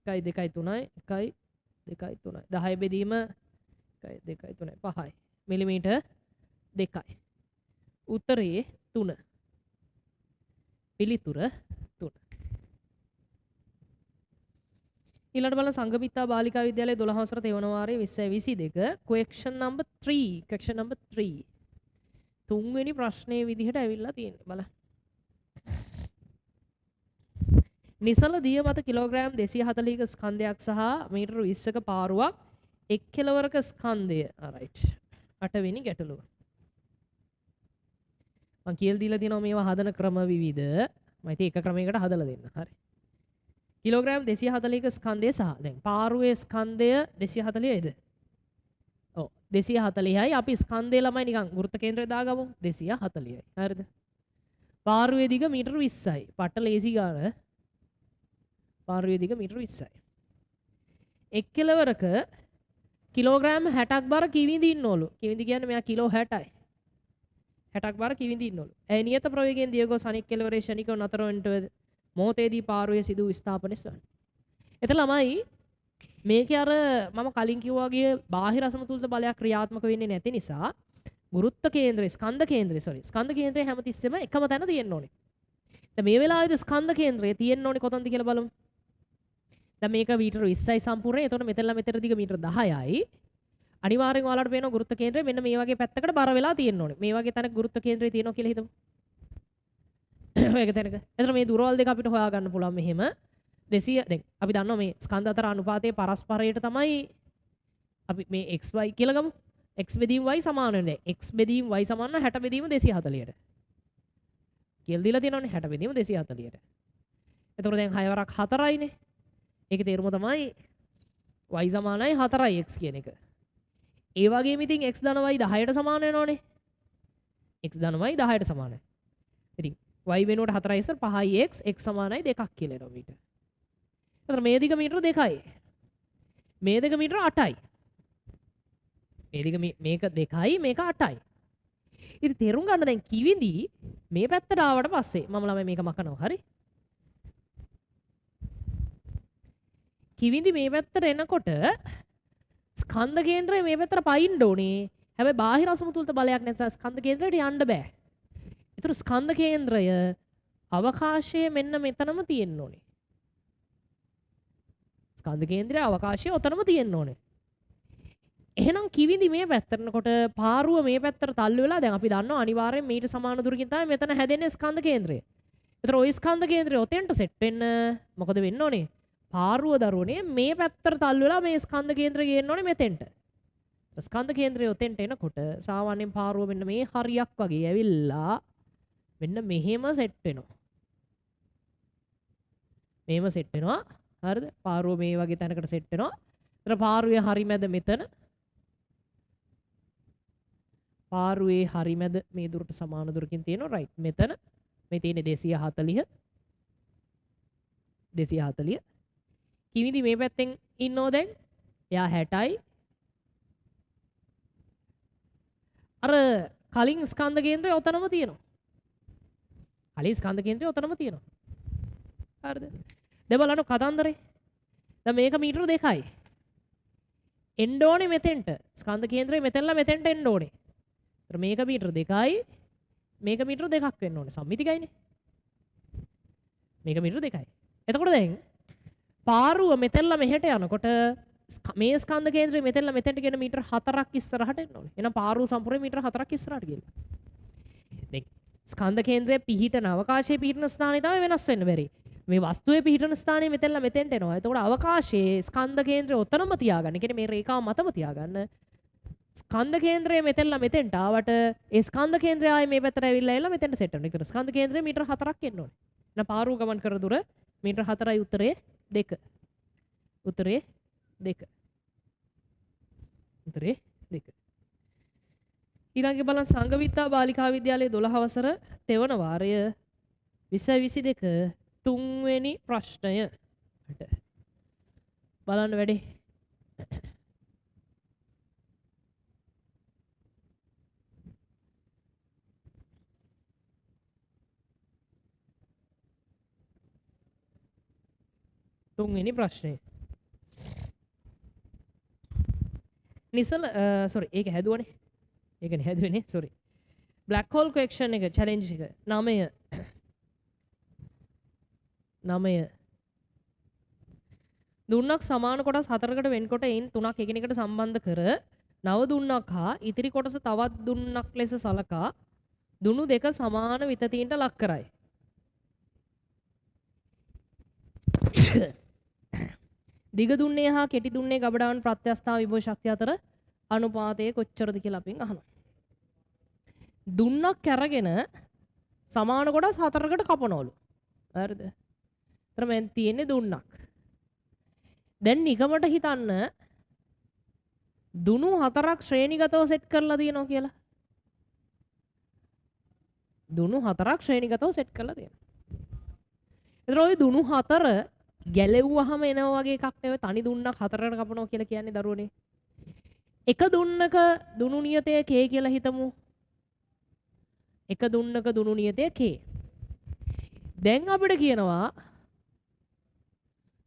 1 2 3 1 2 3 10 බෙදීම 1 2 3 5යි. මිලිමීටර් 2යි. උත්තරේ 3. පිළිතුර 3. ඊළඟට බලන්න සංගමිත්තා බාලිකා විද්‍යාලයේ 12 වසර තෙවන වාරයේ 2022 question number 3 තුන්වෙනි ප්‍රශ්නයේ විදිහට ඇවිල්ලා තියෙනවා බලන්න. නිසල දිය මත කිලෝග්‍රෑම් 240ක ස්කන්ධයක් සහ මීටර 20ක පාරුවක් එක් කෙලවරක ස්කන්ධය. right. 8 වෙනි ගැටලුව. මම කියලා දීලා තියෙනවා මේවා හදන ක්‍රම විවිධ. මම ඉතින් එක ක්‍රමයකට හදලා දෙන්න. හරි. කිලෝග්‍රෑම් 240ක ස්කන්ධය සහ දැන් පාරුවේ ස්කන්ධය 240යිද? ඔව් 240යි. අපි ස්කන්ධය ළමයි නිකන් වෘත්ත කේන්ද්‍රය දාගමු 240යි. හරිද? පාරුවේ දිග මීටර 20යි. පට ලේසි ගාන. පාරුවේ දිග මීටර 20යි. එක් කෙලවරක කිලෝග්‍රෑම් 60ක් බර කිවිඳි ඉන්නවලු. කිවිඳි කියන්නේ මෙයා කිලෝ 60යි. 60ක් බර කිවිඳි ඉන්නවලු. ඒ නියත ප්‍රවේගයෙන් දියගොස් අනෙක් කෙලවරේ ශනිකව නතර වෙන්නට මොහොතේදී පාරුවේ සිදු විස්ථාපනය සොයන්න. එතන ළමයි මේකේ අර මම කලින් කිව්වා වගේ බාහිර අසමතුලිත බලයක් ක්‍රියාත්මක වෙන්නේ නැති නිසා ගුරුත්ව කේන්ද්‍රය ස්කන්ධ කේන්ද්‍රය හැමතිස්සෙම එකම තැන තියෙන්න ඕනේ. දැන් මේ වෙලාවේදී ස්කන්ධ කේන්ද්‍රය තියෙන්න ඕනේ කොතනද කියලා බලමු. දැන් මේක මීටර 20යි සම්පූර්ණයි. එතකොට මෙතනලා මෙතන දිග මීටර 10යි. අනිවාර්යෙන් ඔයාලට පේනවා ගුරුත්ව කේන්ද්‍රය මෙන්න මේ වගේ පැත්තකට බර වෙලා තියෙන්න ඕනේ. මේ වගේ තැනක ගුරුත්ව කේන්ද්‍රය තියෙනවා කියලා හිතමු. මේක තැනක. එතකොට මේ දුරවල් දෙක අපිට හොයාගන්න පුළුවන් මෙහෙම. 200 දැන් අපි දන්නවා මේ ස්කන්ධ අතර අනුපාතයේ පරස්පරයට තමයි අපි මේ xy කියලා ගමු. x බෙදීම y සමාන වෙනවා. x බෙදීම y සමාන 60 බෙදීම 240ට. කියලා දීලා තියෙනවනේ 60 බෙදීම 240ට. එතකොට දැන් 6 වරක් 4යිනේ. ඒකේ තේරුම තමයි y සමානයි 4යි x කියන එක. ඒ වගේම ඉතින් x ධන y 10ට සමාන වෙනවනේ. x ධන y 10ට සමානයි. ඉතින් y වෙනුවට 4යි ඉස්සර 5යි x සමානයි 2ක් කියලා එනවා මීටර. එතකොට මේ දිග මීටර 2යි. මේ දෙක මීටර 8යි. මේ දිග මේක 2යි මේක 8යි. ඉතින් තේරුම් ගන්න දැන් කිවිඳි මේ පැත්තට ආවට පස්සේ මම ළමයි මේක මකනවා හරි. කිවිඳි මේ පැත්තට එනකොට ස්කන්ධ කේන්ද්‍රය මේ පැත්තට පයින්න ඕනේ. හැබැයි බාහිර අසමතුලිත බලයක් නැත්නම් ස්කන්ධ කේන්ද්‍රයට යන්න බෑ. ඒතර ස්කන්ධ කේන්ද්‍රය අවකාශයේ මෙන්න මෙතනම තියෙන්න ඕනේ. ස්කන්ධ කේන්ද්‍රයේ අවකාශය ඔතනම තියෙන්න ඕනේ. එහෙනම් කිවිඳි මේ පැත්තටනකොට පාරුව මේ පැත්තට තල්ලු වෙලා දැන් අපි දන්නවා අනිවාර්යෙන් මීට සමාන දුරකින් තමයි මෙතන හැදෙන්නේ ස්කන්ධ කේන්ද්‍රය. ඒතර ওই ස්කන්ධ කේන්ද්‍රය ඔතෙන්ට සෙට් වෙන්න මොකද වෙන්න ඕනේ? පාරුව දරුවනේ මේ පැත්තට තල්ලු වෙලා මේ ස්කන්ධ කේන්ද්‍රය ගේන්න ඕනේ මෙතෙන්ට. ස්කන්ධ කේන්ද්‍රය ඔතෙන්ට එනකොට සාමාන්‍යයෙන් පාරුව මෙන්න මේ හරියක් වගේ ඇවිල්ලා මෙන්න මෙහෙම සෙට් වෙනවා. මෙහෙම සෙට් වෙනවා. හරිද? පාරුව මේ වගේ තැනකට සෙට් වෙනවා. ඒතර පාරුවේ හරි මැද මෙතන. පාරුවේ හරි මැද මේ දුරට සමාන දුරකින් තියෙනවා. රයිට්. මෙතන මේ තියෙන්නේ 240. 240. කිවිඳි මේ පැත්තෙන් ඉන්නෝ දැන්. එයා 60යි. අර කලින් ස්කන්ධ කේන්ද්‍රය ඔතනම තියෙනවා. කලින් ස්කන්ධ කේන්ද්‍රය ඔතනම තියෙනවා. හරිද? දැන් බලන්න කතන්දරේ. දැන් මේක මීටර 2යි. එන්න ඕනේ මෙතෙන්ට. ස්කන්ධ කේන්ද්‍රය මෙතනලා මෙතෙන්ට එන්න ඕනේ. ඒතර මේක මීටර 2යි. මේක මීටර 2ක් වෙන්න ඕනේ. සම්මිතිකයිනේ. මේක මීටර 2යි. එතකොට දැන් පාරුව මෙතනලා මෙහෙට යනකොට මේ ස්කන්ධ කේන්ද්‍රය මෙතනලා මෙතෙන්ට ගෙන මීටර 4ක් ඉස්සරහට එන්න ඕනේ. එහෙනම් පාරුව සම්පූර්ණයෙන් මීටර 4ක් ඉස්සරහට ගිහලා. දැන් ස්කන්ධ කේන්ද්‍රයේ පිහිටන අවකාශයේ පිහිටන ස්ථානය තමයි වෙනස් වෙන්න බැරි. මේ වස්තුවේ පිහිටන ස්ථානය මෙතනලා මෙතෙන්ට එනවා. එතකොට අවකාශයේ ස්කන්ධ කේන්ද්‍රය ඔතනම තියාගන්න. කියන්නේ මේ රේඛාව මතම තියාගන්න. ස්කන්ධ කේන්ද්‍රය මෙතනලා මෙතෙන්ට ආවට ඒ ස්කන්ධ කේන්ද්‍රය ආයේ මේ පැත්තට ඇවිල්ලා එලා මෙතෙන්ට සෙට් වෙනවා. ඒතර ස්කන්ධ කේන්ද්‍රය මීටර 4ක් එන්න ඕනේ. එහෙනම් පාරුව ගමන් කර දුර මීටර 4යි උත්තරේ 2. උත්තරේ 2. උත්තරේ 2. ඊළඟට බලන්න සංගවිත්තා බාලිකා විද්‍යාලයේ 12 වසර තෙවන වාරය 2022 තුන්වෙනි ප්‍රශ්නය. බලන්න වැඩේ. තුන්වෙනි ප්‍රශ්නය. නිසල සෝරි ඒක හැදුවනේ. ඒකනේ හැදුවනේ සෝරි. බ්ලැක් හෝල් ක්වෙක්ෂන් එක චැලෙන්ජ් එක 9 9 දුන්නක් සමාන කොටස් 4කට වෙන්කොට එයින් 3ක් එකිනෙකට සම්බන්ධ කර නව දුන්නක් හා ඉතිරි කොටස තවත් දුන්නක් ලෙස සලකා දුනු දෙක සමාන විතතීන්ට ලක් කරයි. දිග දුන්නේ හා කෙටි දුන්නේ ගබඩාවන් ප්‍රත්‍යස්ථාව විභව ශක්තිය අතර අනුපාතය කොච්චරද කියලා අපෙන් අහනවා. දුන්නක් අරගෙන සමාන කොටස් 4කට කපනවලු. හරිද? එතන මෙන් තියෙන්නේ දුන්නක්. දැන් නිකමට හිතන්න දුනු 4ක් ශ්‍රේණිගතව සෙට් කරලා තියෙනවා කියලා. දුනු 4ක් ශ්‍රේණිගතව සෙට් කරලා තියෙනවා. එතන ওই දුනු 4 ගැලෙව්වහම එනවා වගේ එකක් නෙවෙයි තනි දුන්නක් 4කට කපනවා කියලා කියන්නේ දරුවනේ. එක දුන්නක දුනු නියතය k කියලා හිතමු. එක දුන්නක දුනු නියතය k. දැන් අපිට කියනවා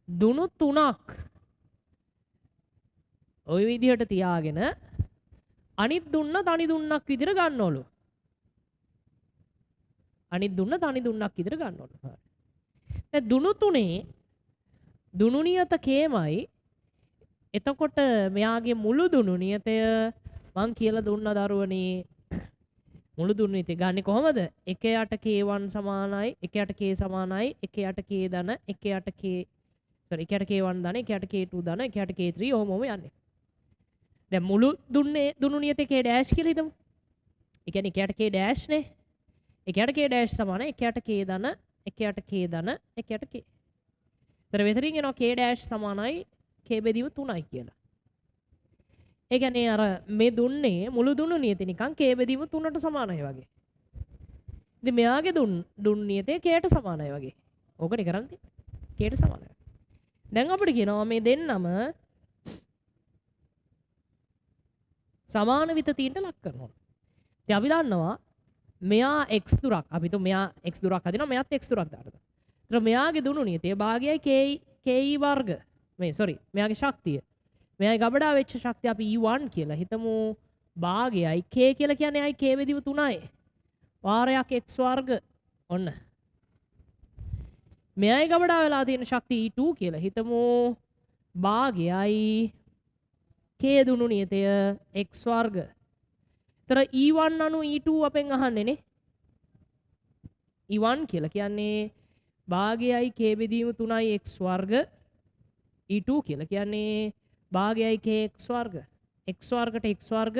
දුනු 3ක් ওই විදිහට තියාගෙන අනිත් දුන්න තනි දුන්නක් විදිහට ගන්නවලු. අනිත් දුන්න තනි දුන්නක් විදිහට ගන්නවලු. දැන් දුනු 3 දුනු නියත kමයි. එතකොට මෙයාගේ මුළු දුනු නියතය මං කියලා දුන්න දරුවනේ මුළු දුනු නියතය ගන්නේ කොහමද? 1 යට k1 සමානයි 1 යට k සමානයි 1 යට k ධන 1 යට k sorry 1 යට k1 ධන 1 යට k2 ධන 1 යට k3 ඔහොම යන්නේ. දැන් මුළු දුන්නේ දුනු නියතේ k ඩෑෂ් කියලා හිතමු. ඒ කියන්නේ 1 යට k ඩෑෂ් නේ. 1 යට k ඩෑෂ් සමානයි 1 යට k ධන 1 යට k ධන 1 යට k. ඒතර වෙතරින් එනවා k ඩෑෂ් සමානයි k බෙදීම 3යි කියලා. ඒ කියන්නේ අර මේ දුන්නේ මුළු දුනු නියතේ නිකන් k බෙදීම 3ට සමානයි වගේ. ඉතින් මෙයාගේ දුන්නු නියතේ kට සමානයි වගේ. ඕකනේ කරන්නේ. kට සමානයි. දැන් අපිට කියනවා මේ දෙන්නම සමාන විතතීන්ට ලක් කරනවා. ඉතින් අපි දන්නවා මෙයා x දුරක් අපි તો මෙයා x දුරක් හදිනවා මෙයාත් x දුරක් දානවා. ඒතර මෙයාගේ දුනු නියතය භාගයයි ke වර්ග මේ sorry මෙයාගේ ශක්තිය. මෙයාගේ ගබඩා වෙච්ච ශක්තිය අපි e1 කියලා හිතමු භාගයයි k කියලා කියන්නේ අයි k බෙදීම 3යි. වාරයක් x වර්ග ඔන්න. මෙයාගේ ගබඩා වෙලා තියෙන ශක්තිය e2 කියලා හිතමු භාගයයි k දුනු නියතය x වර්ග. ඒතර e1 අනු e2 අපෙන් අහන්නේ නේ. e1 කියලා කියන්නේ භාගයයි k බෙදීම 3යි x වර්ග. e2 කියලා කියන්නේ භාගයයි kx වර්ග. x වර්ගට x වර්ග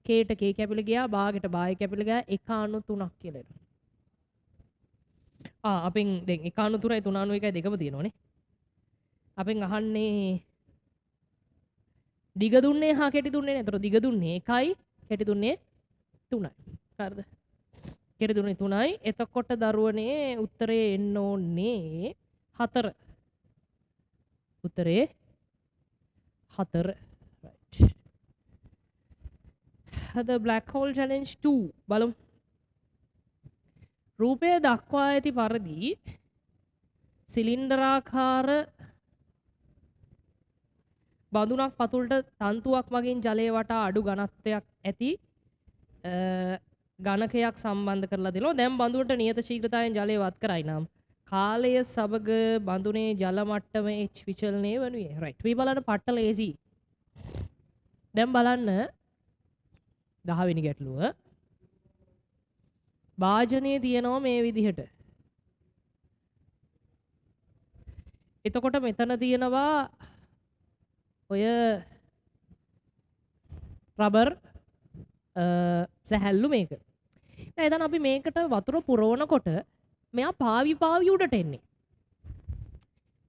kට k කැපිලා ගියා භාගයට භාගය කැපිලා ගියා 1/3ක් කියලා එනවා. අපෙන් දැන් 1/3යි 3/1යි දෙකම තියෙනවනේ. අපෙන් අහන්නේ දිග දුන්නේ හා කෙටි දුන්නේ නේ. ඒතර දිග දුන්නේ 1යි කෙටි දුන්නේ 3යි. හරිද? කෙටි දුන්නේ 3යි. එතකොට දරුවනේ උත්තරේ එන්න ඕනේ 4. උත්තරේ 4. right. The black hole challenge 2 බලමු. රූපය දක්වා ඇති පරිදි සිලින්ඩරාකාර බඳුනක් පතුලට තන්තුවක් මගින් ජලය වටා අඩු ඝනත්වයක් ඇති ඝනකයක් සම්බන්ධ කරලා දෙනවා. දැන් බඳුනට නියත ශීඝ්‍රතාවයෙන් ජලය වත් කරයි නම් කාලය සමග බඳුනේ ජල මට්ටම h විචලනය වනුයේ. right. මේ බලන්න පට්ටල easy. දැන් බලන්න 10 වෙනි ගැටලුව. භාජනයේ තියෙනවා මේ විදිහට. එතකොට මෙතන තියෙනවා ඔය රබර් සැහැල්ලු මේක. දැන් එතන අපි මේකට වතුර පුරවනකොට මෙයා පාවි උඩට එන්නේ.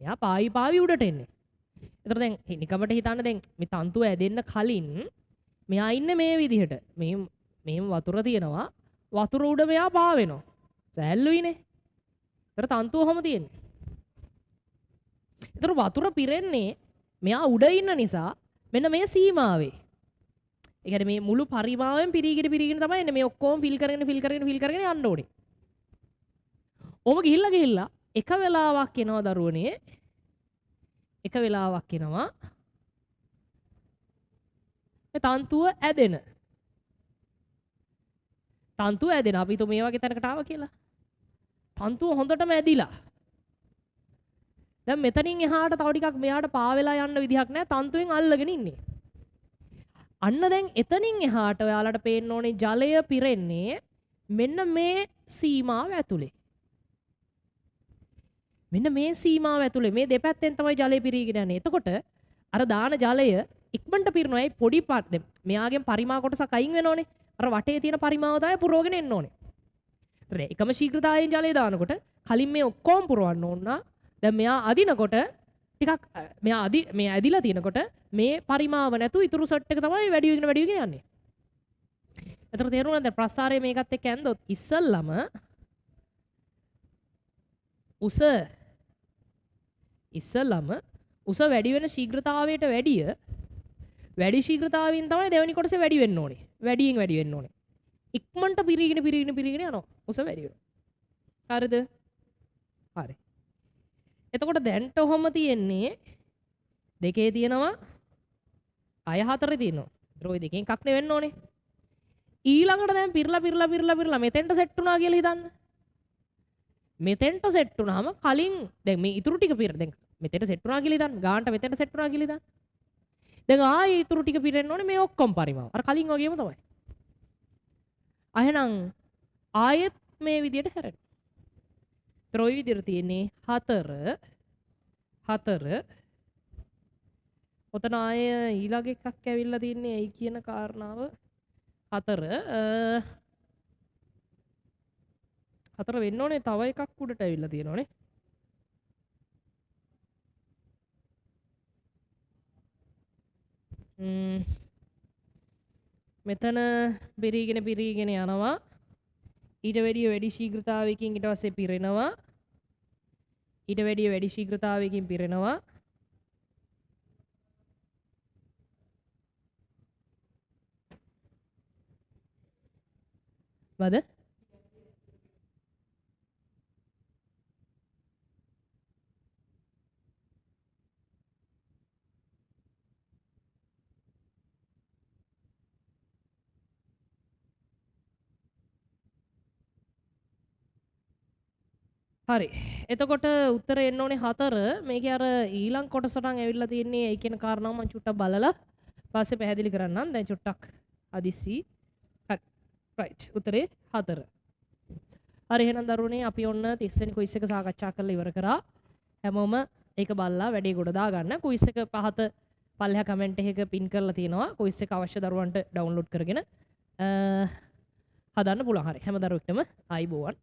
මෙයා පාවි උඩට එන්නේ. එතකොට දැන් නිකමට හිතන්න දැන් මේ තන්තුව ඇදෙන්න කලින් මෙයා ඉන්නේ මේ විදිහට. මේ වතුර තියෙනවා. වතුර උඩ මෙයා පාවෙනවා. සැහැල්ලුයිනේ. ඒතර තන්තුව කොහොම තියෙන්නේ? ඒතර වතුර පිරෙන්නේ මෙයා උඩ ඉන්න නිසා මෙන්න මේ සීමාවේ. ඒ කියන්නේ මේ මුළු පරිමාවෙන් පිරීගෙන තමයි එන්නේ. මේ ඔක්කොම ෆිල් කරගෙන යන්න ඕනේ. ඔම ගිහිල්ලා එක වෙලාවක් එනවා දරුවනේ. එක වෙලාවක් එනවා මේ තන්තුව ඇදෙන. අපි හිතමු මේ වගේ තැනකට ආවා කියලා. තන්තුව හොඳටම ඇදිලා. දැන් මෙතනින් එහාට තව ටිකක් මෙහාට පා වෙලා යන්න විදිහක් නැහැ තන්තුවෙන් අල්ලගෙන ඉන්නේ. අන්න දැන් එතනින් එහාට ඔයාලට පේන්න ඕනේ ජලය පිරෙන්නේ මෙන්න මේ සීමාව ඇතුලේ. මෙන්න මේ සීමාව ඇතුලේ මේ දෙපැත්තෙන් තමයි ජලය පිරීගෙන යන්නේ. එතකොට අර දාන ජලය ඉක්මනට පිරෙනවා. ඒ පොඩි පාට මෙයාගෙන් පරිමා කොටසක් අයින් වෙනෝනේ. අර වටේ තියෙන පරිමාව තමයි පුරවගෙන එන්න ඕනේ. ඒතර එකම ශීඝ්‍රතාවයෙන් ජලය දානකොට කලින් මේ ඔක්කොම පුරවන්න ඕන. දැන් මෙයා අදිනකොට ටිකක් මේ ඇදිලා තියෙනකොට මේ පරිමාව නැතු ඉතුරු සෙට් එක තමයි වැඩි වෙගෙන යන්නේ. ඒතර තේරුණාද ප්‍රස්ථාරයේ මේකත් එක්ක ඇන්දොත් ඉස්සල්ලාම උස වැඩි වෙන ශීඝ්‍රතාවයට වැඩි ශීඝ්‍රතාවයෙන් තමයි දෙවෙනි කොටසේ වැඩි වෙන්න ඕනේ. වැඩියෙන් වැඩි වෙන්න ඕනේ. ඉක්මනට පිරීගෙන යනවා. උස වැඩි වෙනවා. හරිද? හරි. එතකොට දැන්ට ඔහොම තියෙන්නේ දෙකේ තියෙනවා අය හතරේ තියෙනවා. ඒතර ওই දෙකෙන් එකක් නෙවෙන්න ඕනේ. ඊළඟට දැන් පිරලා මෙතෙන්ට සෙට් වුණා කියලා හිතන්න. මෙතෙන්ට සෙට් වුණාම කලින් දැන් මේ ඉතුරු ටික දැන් මෙතෙන්ට සෙට් වුණා කියලා හිතන්න. ගානට මෙතෙන්ට සෙට් වුණා කියලා හිතන්න. දැන් ආයේ ඉතුරු ටික පිරෙන්න ඕනේ මේ ඔක්කොම පරිමාව. අර කලින් වගේම තමයි. එහෙනම් ආයෙත් මේ විදියට හැරෙන්න. ඒතර ওই විදියට තියෙන්නේ 4 ඔතන ආය ඊළඟ එකක් ඇවිල්ලා තින්නේ ඇයි කියන කාරණාව 4 වෙන්න ඕනේ තව එකක් උඩට ඇවිල්ලා තියෙනවනේ. මෙතන පිරීගෙන යනවා. ඊට වැඩි ශීඝ්‍රතාවයකින් ඊට පස්සේ පිරෙනවා. ඊට වැඩි ශීඝ්‍රතාවයකින් පිරෙනවා. වද? හරි. එතකොට උත්තර එන්න ඕනේ 4. මේකේ අර ඊළඟ කොටසට ඇවිල්ලා තියෙන්නේ ඒ කියන කාරණාව මම චුට්ටක් බලලා පස්සේ පැහැදිලි කරන්නම්. දැන් චුට්ටක් අදිසි. හරි. රයිට්. උත්තරේ 4. හරි එහෙනම් දරුවනේ අපි ඔන්න 30 වෙනි ක්විස් එක සාකච්ඡා කරලා ඉවර කරා. හැමෝම ඒක බලලා වැඩේ ගොඩ දාගන්න. ක්විස් එක පහත පල්ලෙහා කමෙන්ට් එකක පින් කරලා තියෙනවා. ක්විස් එක අවශ්‍ය දරුවන්ට ඩවුන්ලෝඩ් කරගෙන හදන්න පුළුවන්. හරි. හැම දරුවෙක්ටම ආයිබෝවන්.